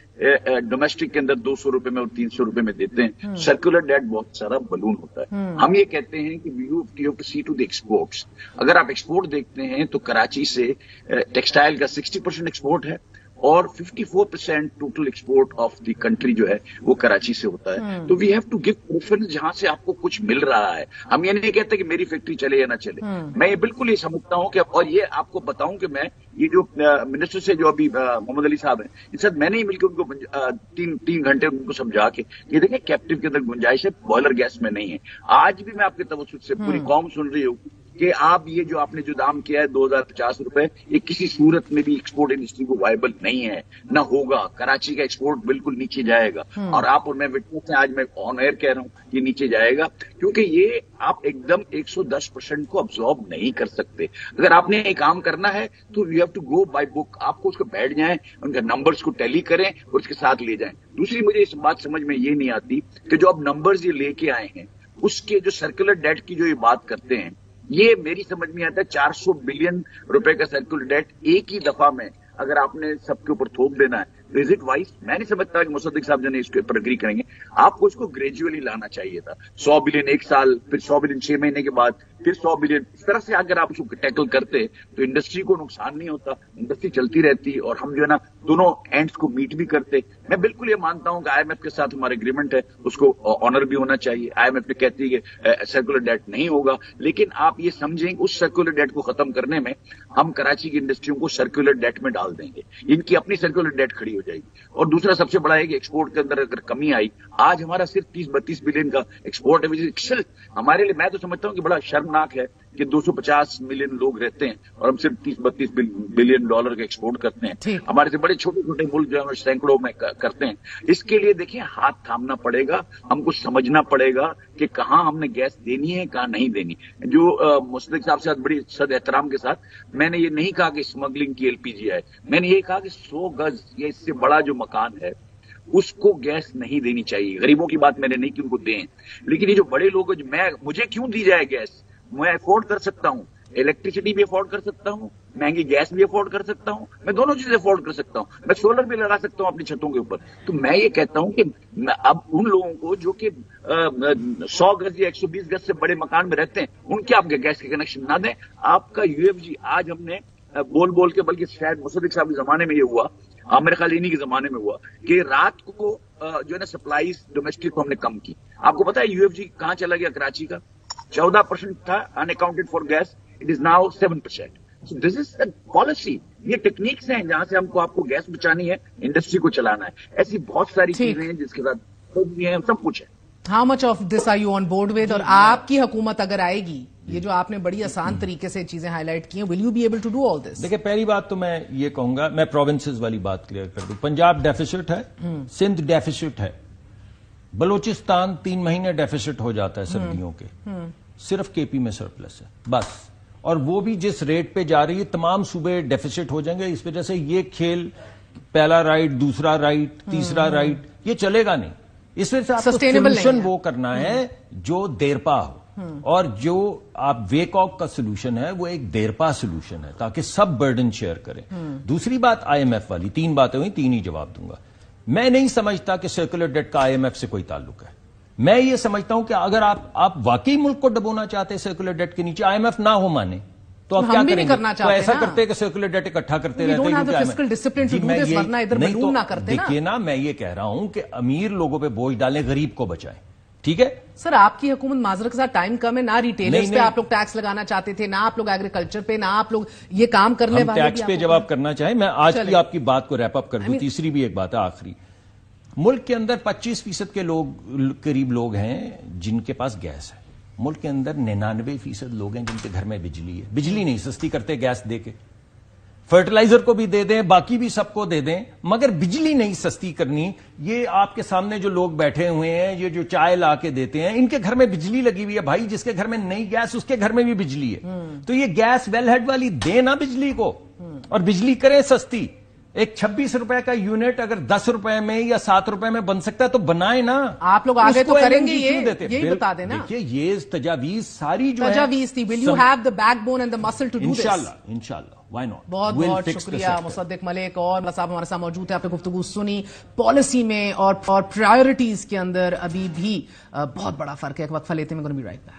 Speaker 10: डोमेस्टिक के अंदर 200 रुपए में और 300 रुपए में देते हैं। सर्कुलर डेट बहुत सारा बलून होता है। हम ये कहते हैं कि you have to see to the exports. अगर आप एक्सपोर्ट देखते हैं तो कराची से टेक्सटाइल का 60% एक्सपोर्ट है और 54% total export of the country जो है वो कराची से होता है। तो we have to give preference जहां से आपको कुछ मिल रहा है। हम ये नहीं कहते कि मेरी फैक्ट्री चले या ना चले। मैं ये बिल्कुल ये समझता हूं कि, और ये आपको बताऊं कि मैं ये जो मिनिस्टर से जो अभी मोहम्मद अली साहब हैं, इनके साथ मैंने ही मिलकर उनको 3 घंटे उनको समझा के ये देखें कैप्टिव के अंदर गुंजाइश है, बॉयलर गैस में नहीं है। आज भी मैं आपके तवज्जुह से पूरी कौम सुन रही हूँ कि आप ये जो आपने जो दाम किया है 2050 रुपए, ये किसी सूरत में भी एक्सपोर्ट इंडस्ट्री को वायबल नहीं है, ना होगा। कराची का एक्सपोर्ट बिल्कुल नीचे जाएगा। और आप और मैं विटनेस हैं, आज मैं ऑन एयर कह रहा हूं, ये नीचे जाएगा, क्योंकि ये आप एकदम 110% को अब्सॉर्ब नहीं कर सकते। अगर आपने एक काम करना है तो you have to go by book. आपको उसको बैठ जाएं, उनके नंबर्स को टैली करें और उसके साथ ले जाएं। दूसरी मुझे इस बात समझ में ये नहीं आती कि जो अब नंबर्स ये लेके आए हैं, उसके जो सर्कुलर डेट की जो ये बात करते हैं, ये मेरी समझ में आता है 400 बिलियन रुपए का सर्कुलर डेट एक ही दफा में अगर आपने सबके ऊपर थोप देना है, इज इट वाइज? मैं नहीं समझता कि मुसद्दिक साहब जो है इसके ऊपर एग्री करेंगे। आपको इसको ग्रेजुअली लाना चाहिए था। 100 बिलियन एक साल, फिर 100 बिलियन 6 महीने के बाद, फिर 100 बिलियन। इस तरह से अगर आप उसको टैकल करते तो इंडस्ट्री को नुकसान नहीं होता, इंडस्ट्री चलती रहती और हम जो है ना दोनों एंड्स को मीट भी करते। मैं बिल्कुल ये मानता हूं कि IMF के साथ हमारा एग्रीमेंट है, उसको ऑनर भी होना चाहिए। IMF ने कहती है कि सर्कुलर डेट नहीं होगा, लेकिन आप ये समझें उस सर्कुलर डेट को खत्म करने में हम कराची की इंडस्ट्रियों को सर्कुलर डेट में डाल देंगे, इनकी अपनी सर्कुलर डेट खड़ी हो जाएगी। और दूसरा सबसे बड़ा है कि एक्सपोर्ट के अंदर अगर कमी आई, आज हमारा सिर्फ 30-32 बिलियन का एक्सपोर्ट है। हमारे लिए मैं तो समझता हूं कि बड़ा शर्मनाक है कि 250 मिलियन लोग रहते हैं और हम सिर्फ 30-32 बिलियन डॉलर का एक्सपोर्ट करते हैं। हमारे से बड़े छोटे छोटे मुल्क जो है सैकड़ों में करते हैं। इसके लिए देखिए हाथ थामना पड़ेगा, हमको समझना पड़ेगा कि कहां हमने गैस देनी है, कहां नहीं देनी। जो मुसद्दिक साहब से बड़ी सद एहतराम के साथ मैंने ये नहीं कहा कि स्मगलिंग की LPG है, मैंने ये कहा कि 100 गज या इससे बड़ा जो मकान है उसको गैस नहीं देनी चाहिए। गरीबों की बात मैंने नहीं कि उनको दें, लेकिन ये जो बड़े लोग मुझे क्यों दी जाए गैस? मैं अफोर्ड कर सकता हूं, इलेक्ट्रिसिटी भी अफोर्ड कर सकता हूँ, महंगी गैस भी अफोर्ड कर सकता हूँ, मैं दोनों चीजें अफोर्ड कर सकता हूँ, मैं सोलर भी लगा सकता हूँ अपनी छतों के ऊपर। तो मैं ये कहता हूँ कि अब उन लोगों को जो कि 100 गज या 120 गज से बड़े मकान में रहते हैं, उनके आप गैस के कनेक्शन ना दें। आपका यूएफजी आज हमने बोल बोल के, बल्कि शायद मुसद्दिक साहब के जमाने में ये हुआ, मेरे ख्याल इन्हीं के जमाने में हुआ कि रात को जो है ना सप्लाई डोमेस्टिक को हमने कम की। आपको पता है यूएफजी कहां चला गया? कराची का 14% था unaccounted for gas, it is now 7%। So this is the policy. ये टेक्निक्स हैं जहां से हमको आपको गैस बचानी है, इंडस्ट्री को चलाना है। ऐसी बहुत सारी चीजें हैं जिसके साथ सब कुछ है।
Speaker 1: How much of this are you on board with? और आपकी हुकूमत अगर आएगी, ये जो आपने बड़ी आसान तरीके से चीजें हाईलाइट की हैं, will you be able to do all this?
Speaker 9: देखिए, पहली बात तो मैं ये कहूंगा, मैं प्रोविंसेस वाली बात क्लियर कर दूं। पंजाब डेफिसिट है, सिंध डेफिसिट है, बलूचिस्तान 3 महीने डेफिसिट हो जाता है सर्दियों के, सिर्फ केपी में सरप्लस है बस। और वो भी जिस रेट पे जा रही है, तमाम सूबे डेफिसिट हो जाएंगे। इस वजह से ये खेल, पहला राइट, दूसरा राइट, तीसरा राइट, ये चलेगा नहीं। इस वजह से आपको सोल्यूशन वो करना है जो देरपा हो, और जो आप वेकॉक का सोल्यूशन है वो एक देरपा सोल्यूशन है, ताकि सब बर्डन शेयर करें। दूसरी बात आईएमएफ वाली, 3 बातें हुई, 3 ही जवाब दूंगा। मैं नहीं समझता कि सर्कुलर डेट का आईएमएफ से कोई ताल्लुक है। मैं ये समझता हूं कि अगर आप वाकई मुल्क को डबोना चाहते हैं सर्कुलर डेट के नीचे, आईएमएफ ना हो माने, तो आप क्या करेंगे? तो ऐसा करते हैं कि सर्कुलर डेट इकट्ठा करते रहते हैं। देखिए ना, मैं ये कह रहा हूं कि अमीर लोगों पे बोझ डालें, गरीब को बचाएं। ठीक है
Speaker 1: सर, आपकी हुकूमत माजरत के साथ टाइम कम है, ना रिटेलर्स पे आप लोग टैक्स लगाना चाहते थे, ना आप लोग एग्रीकल्चर पे, ना आप लोग ये काम करने वाले।
Speaker 9: टैक्स पे जब आप करना चाहें, मैं आज की आपकी बात को रैप अप कर दूं। तीसरी भी एक बात है, आखिरी। मुल्क के अंदर 25% के लोग, करीब लोग हैं जिनके पास गैस है। मुल्क के अंदर 99% लोग हैं जिनके घर में बिजली है। बिजली नहीं सस्ती करते गैस दे के, फर्टिलाइजर को भी दे दें, बाकी भी सबको दे दें, मगर बिजली नहीं सस्ती करनी। ये आपके सामने जो लोग बैठे हुए हैं, ये जो चाय ला के देते हैं, इनके घर में बिजली लगी हुई है भाई। जिसके घर में नहीं गैस, उसके घर में भी बिजली है। तो ये गैस वेलहेड वाली दे ना बिजली को, और बिजली करें सस्ती। एक 26 रुपए का यूनिट अगर 10 रुपए में या 7 रुपए में बन सकता है तो बनाए ना।
Speaker 1: आप लोग आगे तो करेंगे, यही बता देना।
Speaker 9: देखिए, ये तजावीज सारी जो
Speaker 1: तजावीज थी, will you have the backbone and the muscle to do this?
Speaker 9: इंशाल्लाह, व्हाई नॉट।
Speaker 1: बहुत बहुत शुक्रिया मुसद्दिक मलिक, और साहब हमारे साथ मौजूद है। आपने गुफ्तगू सुनी। पॉलिसी में और प्रायोरिटीज के अंदर अभी भी बहुत बड़ा फर्क है। एक वक्फा लेते हैं, बी राइट बैक।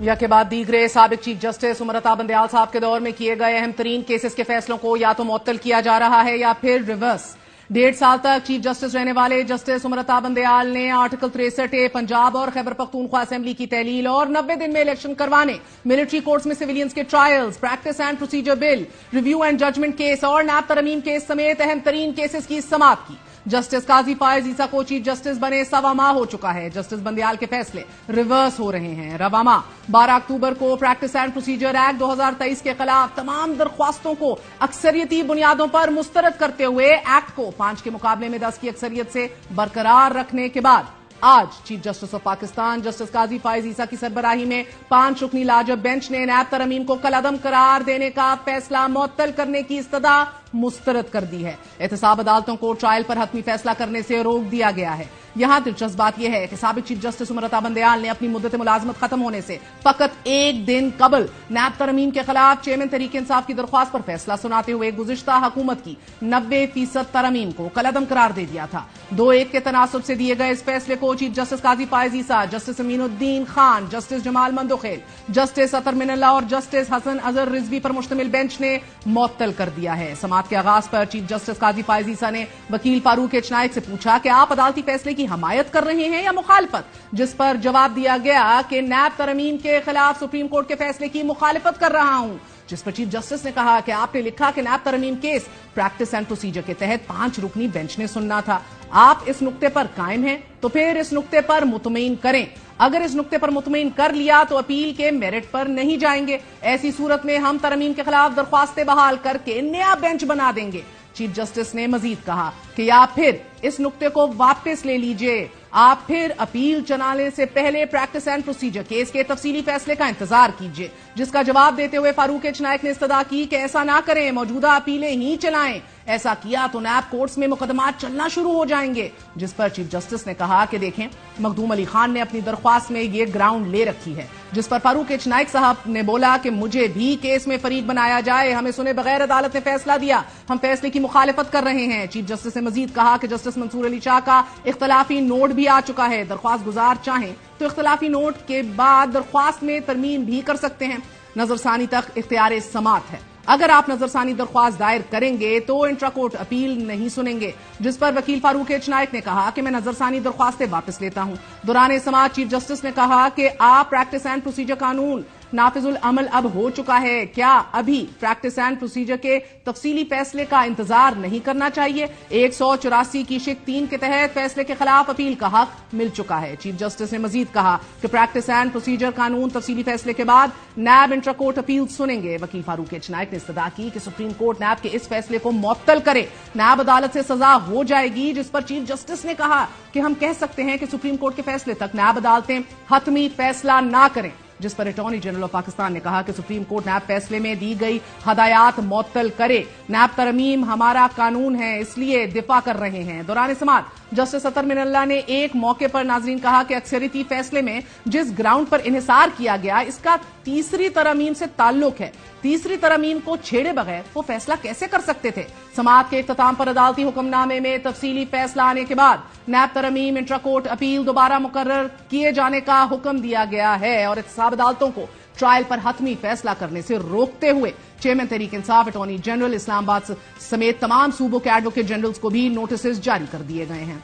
Speaker 1: या के बाद दीगरे साबिक चीफ जस्टिस उमर अता बंदयाल साहब के दौर में किए गए अहम तरीन केसेस के फैसलों को या तो मुअत्तल किया जा रहा है या फिर रिवर्स। 1.5 साल तक चीफ जस्टिस रहने वाले जस्टिस उमर अता बंदयाल ने आर्टिकल 63A पंजाब और खैबर पख्तूनख्वा असेंबली की तहलील और 90 दिन में इलेक्शन करवाने, मिलिट्री कोर्ट्स में सिविलियंस के trials, practice and procedure bill, review and judgement case और नैब तरमीम केस समेत अहम तरीन केसेस की समाअत की। जस्टिस काजी फायज ईसा को चीफ जस्टिस बने 1.25 माह हो चुका है। जस्टिस बंदयाल के फैसले रिवर्स हो रहे हैं। रवा माह 12 अक्टूबर को प्रैक्टिस एंड प्रोसीजर एक्ट 2023 के खिलाफ तमाम दरख्वास्तों को अक्सरियती बुनियादों पर मुस्तरद करते हुए एक्ट को 5 के मुकाबले में 10 की अक्सरियत से बरकरार रखने के बाद आज chief justice of Pakistan justice Qazi Faez Isa की सरबराही में 5 रुकनी लाजब बेंच ने नैब तरमीम को कलअदम करार देने का फैसला मुअत्तल करने की इस्तदा मुस्तरद कर दी है। एहतसाब अदालतों को ट्रायल पर हतमी फैसला करने से रोक दिया गया है। यहां दिलचस्प बात यह है कि साबिक चीफ जस्टिस उमर अता बंदयाल ने अपनी मुद्दत मुलाजमत खत्म होने से फकत 1 दिन कबल नैब तरमीम के खिलाफ चेयरमैन तहरीक इंसाफ की दरख्वास्त पर फैसला सुनाते हुए गुज़िश्ता हुकूमत की 90% तरमीम को कलअदम करार दे दिया था। 2-1 के तनासुब से दिए गए इस फैसले को chief justice Qazi Faez Isa, justice Aminuddin Khan, justice Jamal Mandokhel, justice Athar Minallah और जस्टिस हसन अजहर रिजवी पर मुश्तमिल बेंच ने मुअत्तल कर दिया है। समाअत के आगाज पर चीफ जस्टिस काजी फायज ईसा ने वकील फारूक एच नायक से पूछा कि आप अदालती फैसले की हमायत कर रहे हैं या मुखालिफत, जिस पर जवाब दिया गया कि नैब तरमीम के खिलाफ सुप्रीम कोर्ट के फैसले की मुखालिफत कर रहा हूं। जिस पर चीफ जस्टिस ने कहा कि आपने लिखा कि नैब तरमीम केस प्रैक्टिस एंड प्रोसीजर के तहत 5 रुकनी बेंच ने सुनना था। आप इस नुक्ते पर कायम हैं तो फिर इस नुक्ते पर मुतमईन करें। अगर इस नुक्ते पर मुतमईन कर लिया तो अपील के मेरिट पर नहीं जाएंगे। ऐसी सूरत में हम तरमीम के खिलाफ दरख्वास्तें बहाल करके नया बेंच बना देंगे। चीफ जस्टिस ने मजीद कहा कि या फिर इस नुक्ते को वापस ले लीजिए, आप फिर अपील चलाने से पहले प्रैक्टिस एंड प्रोसीजर केस के तफसीली फैसले का इंतजार कीजिए। जिसका जवाब देते हुए फारूक एच नायक ने इस्तदा की कि ऐसा ना करें, मौजूदा अपीलें ही चलाएं। ایسا کیا تو نیب کورٹس میں مقدمات چلنا شروع ہو جائیں گے، جس پر چیف جسٹس نے کہا کہ دیکھیں مخدوم علی خان نے اپنی درخواست میں یہ گراؤنڈ لے رکھی ہے، جس پر فاروق ایچ نائک صاحب نے بولا کہ مجھے بھی کیس میں فریق بنایا جائے، ہمیں سنے بغیر عدالت نے فیصلہ دیا، ہم فیصلے کی مخالفت کر رہے ہیں۔ چیف جسٹس نے مزید کہا کہ جسٹس منصور علی شاہ کا اختلافی نوٹ بھی آ چکا ہے، درخواست گزار چاہیں تو اختلافی نوٹ کے بعد درخواست میں ترمیم بھی کر سکتے ہیں۔ نظر ثانی تک اختیار سماعت ہے، اگر آپ نظر ثانی درخواست دائر کریں گے تو انٹرا کورٹ اپیل نہیں سنیں گے، جس پر وکیل فاروق ایچ نائک نے کہا کہ میں نظر ثانی درخواستیں واپس لیتا ہوں۔ دوران سماعت چیف جسٹس نے کہا کہ آپ پریکٹس اینڈ پروسیجر قانون نافذ العمل اب ہو چکا ہے، کیا ابھی پریکٹس اینڈ پروسیجر کے تفصیلی فیصلے کا انتظار نہیں کرنا چاہیے؟ 184 کی شق 3 کے تحت فیصلے کے خلاف اپیل کا حق مل چکا ہے۔ چیف جسٹس نے مزید کہا کہ پریکٹس اینڈ پروسیجر قانون تفصیلی فیصلے کے بعد نیب انٹرا کورٹ اپیل سنیں گے۔ وکیل فاروق ایچ نائک نے استدعا کی کہ سپریم کورٹ نیب کے اس فیصلے کو معطل کرے، نیب عدالت سے سزا ہو جائے گی، جس پر چیف جسٹس نے کہا کہ ہم کہہ سکتے ہیں کہ سپریم کورٹ کے فیصلے تک نیب عدالتیں حتمی فیصلہ نہ کریں، جس پر اٹارنی جنرل آف پاکستان نے کہا کہ سپریم کورٹ نیب فیصلے میں دی گئی ہدایات معطل کرے، نیب ترمیم ہمارا قانون ہے اس لیے دفاع کر رہے ہیں۔ دوران سماعت جسٹس اطہر من اللہ نے ایک موقع پر ناظرین کہا کہ اکثریتی فیصلے میں جس گراؤنڈ پر انحصار کیا گیا اس کا تیسری ترمیم سے تعلق ہے، تیسری ترمیم کو چھیڑے بغیر وہ فیصلہ کیسے کر سکتے تھے؟ سماعت کے اختتام پر عدالتی حکم نامے میں تفصیلی فیصلہ آنے کے بعد نیب ترمیم انٹرا کورٹ اپیل دوبارہ مقرر کیے جانے کا حکم دیا گیا ہے اور احتساب عدالتوں کو ٹرائل پر حتمی فیصلہ کرنے سے روکتے ہوئے chairman Tehreek Insaf attorney general اسلام آباد سمیت تمام صوبوں کے ایڈوکیٹ جنرلز کو بھی نوٹسز جاری کر دیے گئے ہیں۔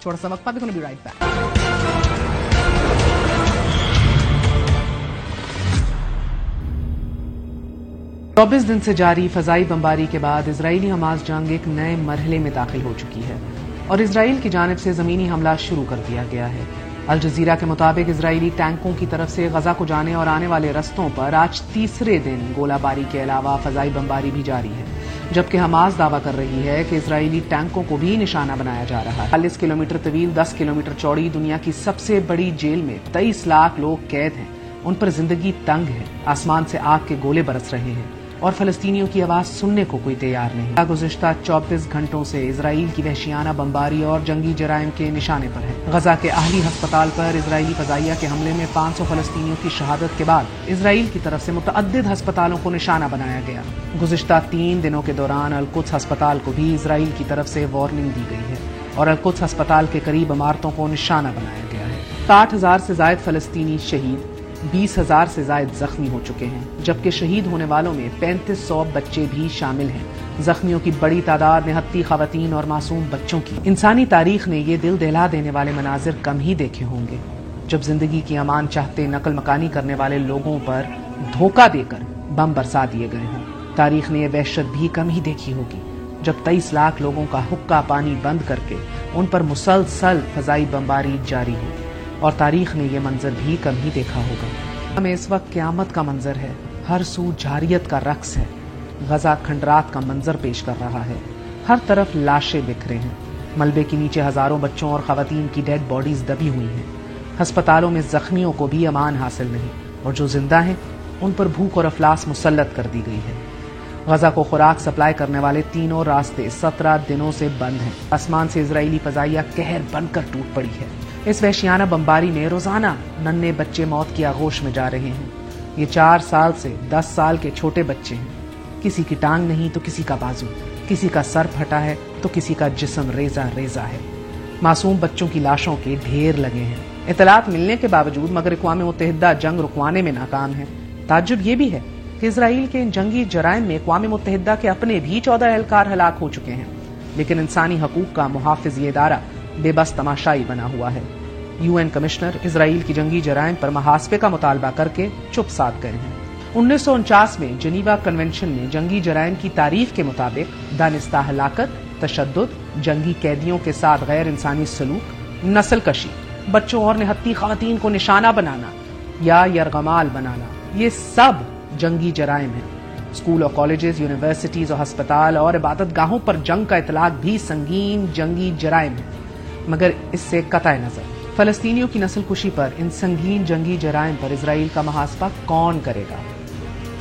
Speaker 1: چھوٹا سا وقفہ، بھی بی رائٹ بیک۔ 24 دن سے جاری فضائی بمباری کے بعد اسرائیلی حماس جنگ ایک نئے مرحلے میں داخل ہو چکی ہے اور اسرائیل کی جانب سے زمینی حملہ شروع کر دیا گیا ہے۔ الجزیرہ کے مطابق اسرائیلی ٹینکوں کی طرف سے غزہ کو جانے اور آنے والے رستوں پر آج تیسرے دن گولہ باری کے علاوہ فضائی بمباری بھی جاری ہے، جبکہ حماس دعویٰ کر رہی ہے کہ اسرائیلی ٹینکوں کو بھی نشانہ بنایا جا رہا ہے۔ 40 کلومیٹر طویل 10 کلومیٹر چوڑی دنیا کی سب سے بڑی جیل میں 23 لاکھ لوگ قید ہیں، ان پر زندگی تنگ ہے، آسمان سے آگ کے گولے برس رہے ہیں اور فلسطینیوں کی آواز سننے کو کوئی تیار نہیں۔ گزشتہ 24 گھنٹوں سے اسرائیل کی وحشیانہ بمباری اور جنگی جرائم کے نشانے پر ہے۔ غزہ کے اہلی ہسپتال پر اسرائیلی فضائیہ کے حملے میں 500 فلسطینیوں کی شہادت کے بعد اسرائیل کی طرف سے متعدد ہسپتالوں کو نشانہ بنایا گیا۔ گزشتہ 3 دنوں کے دوران القدس ہسپتال کو بھی اسرائیل کی طرف سے وارننگ دی گئی ہے اور القدس ہسپتال کے قریب عمارتوں کو نشانہ بنایا گیا ہے۔ 60,000 سے زائد فلسطینی شہید، 20,000 سے زائد زخمی ہو چکے ہیں، جبکہ شہید ہونے والوں میں 3500 بچے بھی شامل ہیں۔ زخمیوں کی بڑی تعداد نہتی خواتین اور معصوم بچوں کی۔ انسانی تاریخ نے یہ دل دہلا دینے والے مناظر کم ہی دیکھے ہوں گے، جب زندگی کی امان چاہتے نقل مکانی کرنے والے لوگوں پر دھوکہ دے کر بم برسا دیے گئے ہوں۔ تاریخ نے یہ وحشت بھی کم ہی دیکھی ہوگی، جب 23 لاکھ لوگوں کا حقہ پانی بند کر کے ان پر مسلسل فضائی بمباری جاری ہو، اور تاریخ نے یہ منظر بھی کم ہی دیکھا ہوگا۔ ہمیں اس وقت قیامت کا منظر ہے، ہر سو جاریت کا رقص ہے، غزہ کھنڈرات کا منظر پیش کر رہا ہے، ہر طرف لاشیں بکھرے ہیں، ملبے کے نیچے ہزاروں بچوں اور خواتین کی ڈیڈ باڈیز دبی ہوئی ہیں، ہسپتالوں میں زخمیوں کو بھی امان حاصل نہیں، اور جو زندہ ہیں ان پر بھوک اور افلاس مسلط کر دی گئی ہے۔ غزہ کو خوراک سپلائی کرنے والے تینوں راستے 17 دنوں سے بند ہیں۔ آسمان سے اسرائیلی فضائیہ قہر بن کر ٹوٹ پڑی ہے۔ اس وحشیانہ بمباری میں روزانہ ننھے بچے موت کی آغوش میں جا رہے ہیں۔ یہ 4 سال سے 10 سال کے چھوٹے بچے ہیں، کسی کی ٹانگ نہیں تو کسی کا بازو، کسی کا سر پھٹا ہے تو کسی کا جسم ریزہ ریزہ ہے۔ معصوم بچوں کی لاشوں کے ڈھیر لگے ہیں۔ اطلاعات ملنے کے باوجود مگر اقوام متحدہ جنگ رکوانے میں ناکام ہے۔ تعجب یہ بھی ہے کہ اسرائیل کے ان جنگی جرائم میں اقوام متحدہ کے اپنے بھی 14 اہلکار ہلاک ہو چکے ہیں، لیکن انسانی حقوق کا محافظ یہ ادارہ بے بس تماشائی بنا ہوا ہے۔ UN کمشنر اسرائیل کی جنگی جرائم پر محاسبے کا مطالبہ کر کے چپ سادھ گئے ہیں۔ 1949 میں جنیوا کنونشن نے جنگی جرائم کی تعریف کے مطابق دانستہ ہلاکت، تشدد، جنگی قیدیوں کے ساتھ غیر انسانی سلوک، نسل کشی، بچوں اور نہتی خواتین کو نشانہ بنانا یا یرغمال بنانا، یہ سب جنگی جرائم ہیں۔ اسکول اور کالجز، یونیورسٹیز اور ہسپتال اور عبادت گاہوں پر جنگ کا اطلاق بھی سنگین جنگی جرائم ہے، مگر اس سے قطع نظر فلسطینیوں کی نسل کشی پر، ان سنگین جنگی جرائم پر اسرائیل کا محاسبہ کون کرے گا؟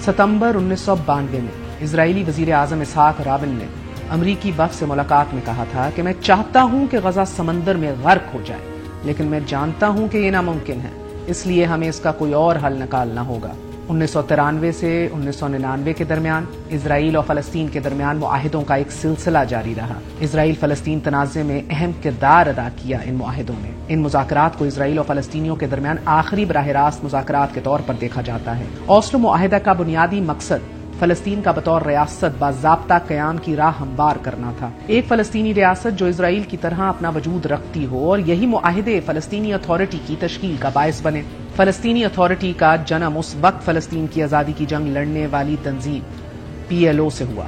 Speaker 1: ستمبر 1992 میں اسرائیلی وزیر اعظم اسحاق رابن نے امریکی وفد سے ملاقات میں کہا تھا کہ میں چاہتا ہوں کہ غزہ سمندر میں غرق ہو جائے، لیکن میں جانتا ہوں کہ یہ ناممکن ہے، اس لیے ہمیں اس کا کوئی اور حل نکالنا ہوگا۔ 1993 سے 1999 کے درمیان اسرائیل اور فلسطین کے درمیان معاہدوں کا ایک سلسلہ جاری رہا۔ اسرائیل فلسطین تنازع میں اہم کردار ادا کیا ان معاہدوں نے۔ ان مذاکرات کو اسرائیل اور فلسطینیوں کے درمیان آخری براہ راست مذاکرات کے طور پر دیکھا جاتا ہے۔ اوسلو معاہدہ کا بنیادی مقصد فلسطین کا بطور ریاست باضابطہ قیام کی راہ ہموار کرنا تھا، ایک فلسطینی ریاست جو اسرائیل کی طرح اپنا وجود رکھتی ہو، اور یہی معاہدے فلسطینی اتھارٹی کی تشکیل کا باعث بنے۔ فلسطینی اتھارٹی کا جنم اس وقت فلسطین کی آزادی کی جنگ لڑنے والی تنظیم PLO سے ہوا۔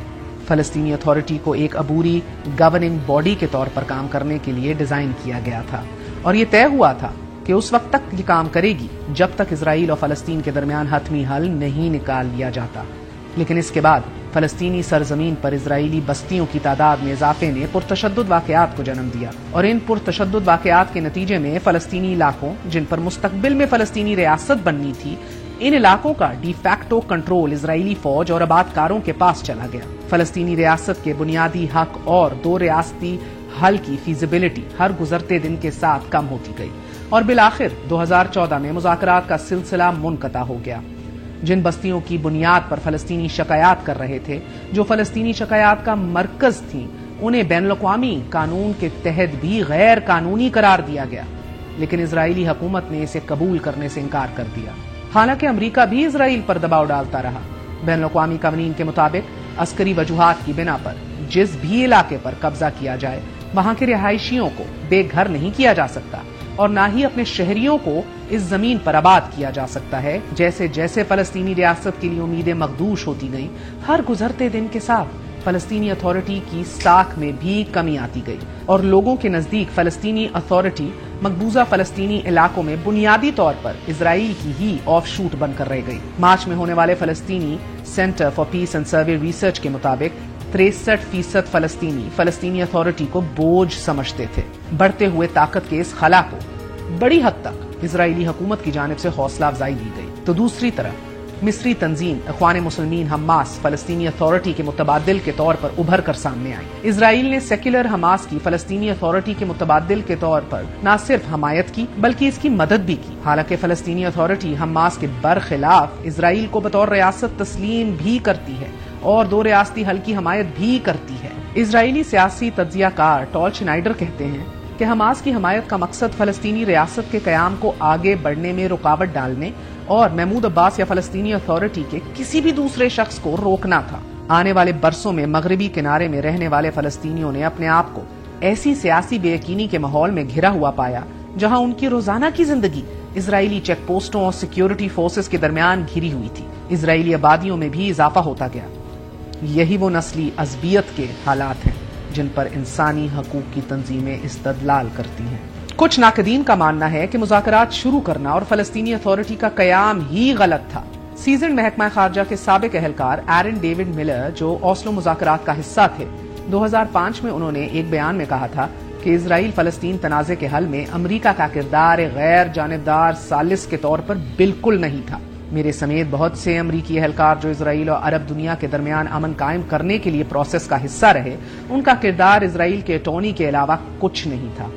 Speaker 1: فلسطینی اتھارٹی کو ایک عبوری گورننگ باڈی کے طور پر کام کرنے کے لیے ڈیزائن کیا گیا تھا، اور یہ طے ہوا تھا کہ اس وقت تک یہ کام کرے گی جب تک اسرائیل اور فلسطین کے درمیان حتمی حل نہیں نکال لیا جاتا۔ لیکن اس کے بعد فلسطینی سرزمین پر اسرائیلی بستیوں کی تعداد میں اضافے نے پرتشدد واقعات کو جنم دیا، اور ان پرتشدد واقعات کے نتیجے میں فلسطینی علاقوں جن پر مستقبل میں فلسطینی ریاست بننی تھی، ان علاقوں کا ڈی فیکٹو کنٹرول اسرائیلی فوج اور آباد کاروں کے پاس چلا گیا۔ فلسطینی ریاست کے بنیادی حق اور دو ریاستی حل کی فیزیبلٹی ہر گزرتے دن کے ساتھ کم ہوتی گئی، اور بالآخر 2014 میں مذاکرات کا سلسلہ منقطع ہو گیا۔ جن بستیوں کی بنیاد پر فلسطینی شکایات کر رہے تھے، جو فلسطینی شکایات کا مرکز تھیں، انہیں بین الاقوامی قانون کے تحت بھی غیر قانونی قرار دیا گیا، لیکن اسرائیلی حکومت نے اسے قبول کرنے سے انکار کر دیا۔ حالانکہ امریکہ بھی اسرائیل پر دباؤ ڈالتا رہا۔ بین الاقوامی قوانین کے مطابق عسکری وجوہات کی بنا پر جس بھی علاقے پر قبضہ کیا جائے، وہاں کے رہائشیوں کو بے گھر نہیں کیا جا سکتا، اور نہ ہی اپنے شہریوں کو اس زمین پر آباد کیا جا سکتا ہے۔ جیسے جیسے فلسطینی ریاست کے لیے امیدیں مخدوش ہوتی گئیں، ہر گزرتے دن کے ساتھ فلسطینی اتھارٹی کی ساکھ میں بھی کمی آتی گئی، اور لوگوں کے نزدیک فلسطینی اتھارٹی مقبوضہ فلسطینی علاقوں میں بنیادی طور پر اسرائیل کی ہی آف شوٹ بن کر رہ گئی۔ مارچ میں ہونے والے فلسطینی centre for piece and survey research کے مطابق 63% فلسطینی اتھارٹی کو بوجھ سمجھتے تھے۔ بڑھتے ہوئے طاقت کے اس خلا کو بڑی حد تک اسرائیلی حکومت کی جانب سے حوصلہ افزائی دی گئی، تو دوسری طرف مصری تنظیم اخوان مسلمین حماس فلسطینی اتھارٹی کے متبادل کے طور پر ابھر کر سامنے آئی۔ اسرائیل نے سیکولر حماس کی فلسطینی اتھارٹی کے متبادل کے طور پر نہ صرف حمایت کی بلکہ اس کی مدد بھی کی۔ حالانکہ فلسطینی اتھارٹی حماس کے برخلاف اسرائیل کو بطور ریاست تسلیم بھی کرتی ہے اور دو ریاستی حل کی حمایت بھی کرتی ہے۔ اسرائیلی سیاسی تجزیہ کار ٹال شنائڈر کہتے ہیں کہ حماس کی حمایت کا مقصد فلسطینی ریاست کے قیام کو آگے بڑھنے میں رکاوٹ ڈالنے اور محمود عباس یا فلسطینی اتھارٹی کے کسی بھی دوسرے شخص کو روکنا تھا۔ آنے والے برسوں میں مغربی کنارے میں رہنے والے فلسطینیوں نے اپنے آپ کو ایسی سیاسی بے یقینی کے ماحول میں گھرا ہوا پایا جہاں ان کی روزانہ کی زندگی اسرائیلی چیک پوسٹوں اور سیکیورٹی فورسز کے درمیان گھری ہوئی تھی۔ اسرائیلی آبادیوں میں بھی اضافہ ہوتا گیا۔ یہی وہ نسلی عصبیت کے حالات ہیں جن پر انسانی حقوق کی تنظیمیں استدلال کرتی ہیں۔ کچھ ناقدین کا ماننا ہے کہ مذاکرات شروع کرنا اور فلسطینی اتھارٹی کا قیام ہی غلط تھا۔ سیزنڈ محکمہ خارجہ کے سابق اہلکار ایرن ڈیوڈ ملر، جو اوسلو مذاکرات کا حصہ تھے، 2005 میں انہوں نے ایک بیان میں کہا تھا کہ اسرائیل فلسطین تنازع کے حل میں امریکہ کا کردار غیر جانبدار ثالث کے طور پر بالکل نہیں تھا۔ میرے سمیت بہت سے امریکی اہلکار جو اسرائیل اور عرب دنیا کے درمیان امن قائم کرنے کے لیے پروسیس کا حصہ رہے، ان کا کردار اسرائیل کے اٹارنی کے علاوہ کچھ نہیں تھا،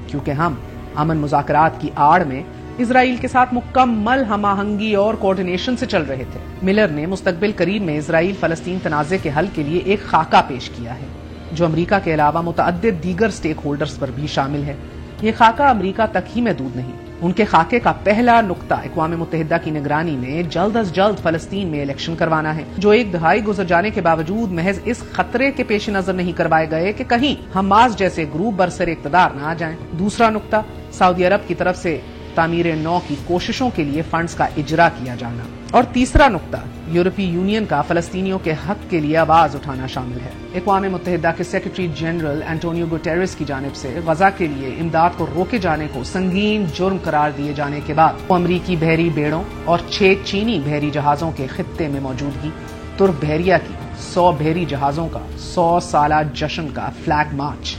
Speaker 1: کیونکہ ہم امن مذاکرات کی آڑ میں اسرائیل کے ساتھ مکمل ہم آہنگی اور کوارڈینیشن سے چل رہے تھے۔ ملر نے مستقبل قریب میں اسرائیل فلسطین تنازع کے حل کے لیے ایک خاکہ پیش کیا ہے جو امریکہ کے علاوہ متعدد دیگر سٹیک ہولڈرز پر بھی شامل ہے۔ یہ خاکہ امریکہ تک ہی محدود نہیں۔ ان کے خاکے کا پہلا نقطہ اقوام متحدہ کی نگرانی میں جلد از جلد فلسطین میں الیکشن کروانا ہے، جو ایک دہائی گزر جانے کے باوجود محض اس خطرے کے پیش نظر نہیں کروائے گئے کہ کہیں حماس جیسے گروپ برسر اقتدار نہ آ جائیں۔ دوسرا نقطہ سعودی عرب کی طرف سے تعمیر نو کی کوششوں کے لیے فنڈز کا اجرا کیا جانا، اور تیسرا نقطہ یورپی یونین کا فلسطینیوں کے حق کے لیے آواز اٹھانا شامل ہے۔ اقوام متحدہ کے سیکرٹری جنرل انٹونیو گوٹیرس کی جانب سے غزہ کے لیے امداد کو روکے جانے کو سنگین جرم قرار دیے جانے کے بعد وہ امریکی بحری بیڑوں اور 6 چینی بحری جہازوں کے خطے میں موجودگی، ترک بحریہ کی 100 بحری جہازوں کا 100 سالہ جشن کا فلیگ مارچ،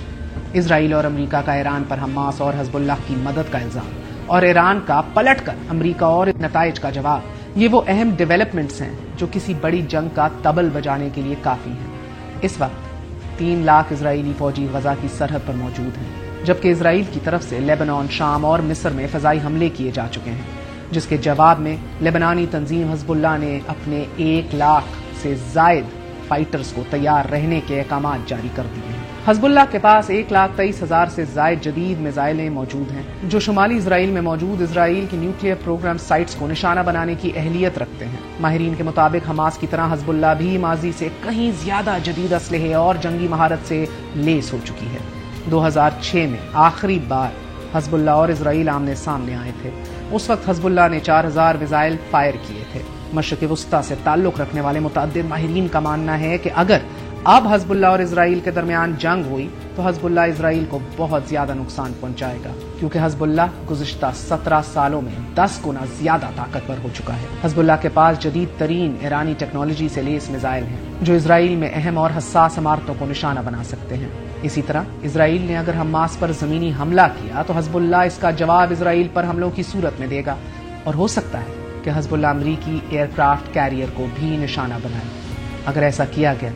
Speaker 1: اسرائیل اور امریکہ کا ایران پر حماس اور حزب اللہ کی مدد کا الزام، اور ایران کا پلٹ کر امریکہ اور نتائج کا جواب، یہ وہ اہم ڈیولپمنٹس ہیں جو کسی بڑی جنگ کا طبل بجانے کے لیے کافی ہیں۔ اس وقت 3 लाख इजरायली फौजी गजा की सरहद पर मौजूद हैं, जबकि इजराइल की तरफ से लेबनान, शाम और मिस्र में फजाई हमले किए जा चुके हैं, जिसके जवाब में लेबनानी तंजीम हिजबुल्लाह ने अपने 1 लाख से जायद फाइटर्स को तैयार रहने के अहकामात जारी कर दिए हैं। हिजबुल्लाह के पास 1,23,000 से जायद जदीद मिसाइलें मौजूद हैं, जो शुमाली इजराइल में मौजूद इजराइल की न्यूक्लियर प्रोग्राम साइट्स को निशाना बनाने की अहलियत रखते हैं। माहिरीन के मुताबिक हमास की तरह हिजबुल्लाह भी माजी से कहीं ज्यादा जदीद असलहे और जंगी महारत से लेस हो चुकी है। 2006 में आखिरी बार हिजबुल्लाह और इजराइल आमने सामने आए थे। उस वक्त हिजबुल्लाह ने 4,000 मिसाइल फायर किए थे। मशरिक़ वस्ता से ताल्लुक रखने वाले मुतअद्दिद माहिरीन का मानना है कि अगर अब हिजबुल्लाह और इजराइल के दरमियान जंग हुई तो हिजबुल्लाह इजराइल को बहुत ज्यादा नुकसान पहुंचाएगा, क्योंकि हिजबुल्लाह गुज़िश्ता 17 सालों में 10 गुना ज्यादा ताकतवर हो चुका है। हिजबुल्लाह के पास जदीद तरीन ईरानी टेक्नोलॉजी से लेस मिसाइल हैं, जो इजराइल में अहम और हसास इमारतों को निशाना बना सकते हैं। इसी तरह इजराइल ने अगर हमास पर जमीनी हमला किया तो हिजबुल्लाह इसका जवाब इजराइल पर हमलों की सूरत में देगा, और हो सकता है कि हिजबुल्लाह अमरीकी एयरक्राफ्ट कैरियर को भी निशाना बनाए। अगर ऐसा किया गया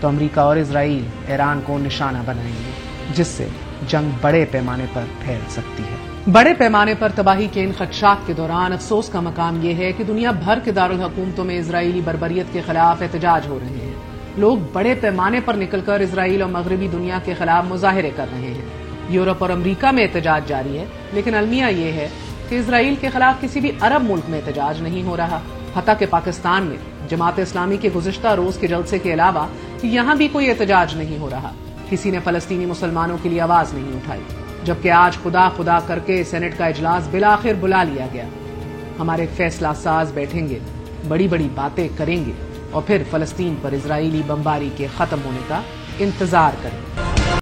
Speaker 1: तो अमेरिका और इजराइल ईरान को निशाना बनाएंगे, जिससे जंग बड़े पैमाने पर फैल सकती है। बड़े पैमाने पर तबाही के इन खदशात के दौरान अफसोस का मकाम यह है कि दुनिया भर के दारुल हुकूमतों में इजराइली बर्बरियत के खिलाफ एहतजाज हो रहे हैं। लोग बड़े पैमाने पर निकलकर इजराइल और मगरबी दुनिया के खिलाफ मुजाहिरे कर रहे हैं। यूरोप और अमरीका में एहतजाज जारी है, लेकिन अलमिया यह है कि इजराइल के खिलाफ किसी भी अरब मुल्क में एहतजाज नहीं हो रहा। हत्ता के पाकिस्तान में जमात इस्लामी के गुज़िश्ता रोज के जलसे के अलावा यहाँ भी कोई एहतजाज नहीं हो रहा। किसी ने फलस्तीनी मुसलमानों के लिए आवाज नहीं उठाई, जबकि आज खुदा खुदा करके सेनेट का इजलास बिलाखिर बुला लिया गया। हमारे फैसला साज बैठेंगे, बड़ी बड़ी बातें करेंगे और फिर फलस्तीन पर इजरायली बमबारी के खत्म होने का इंतजार करेंगे।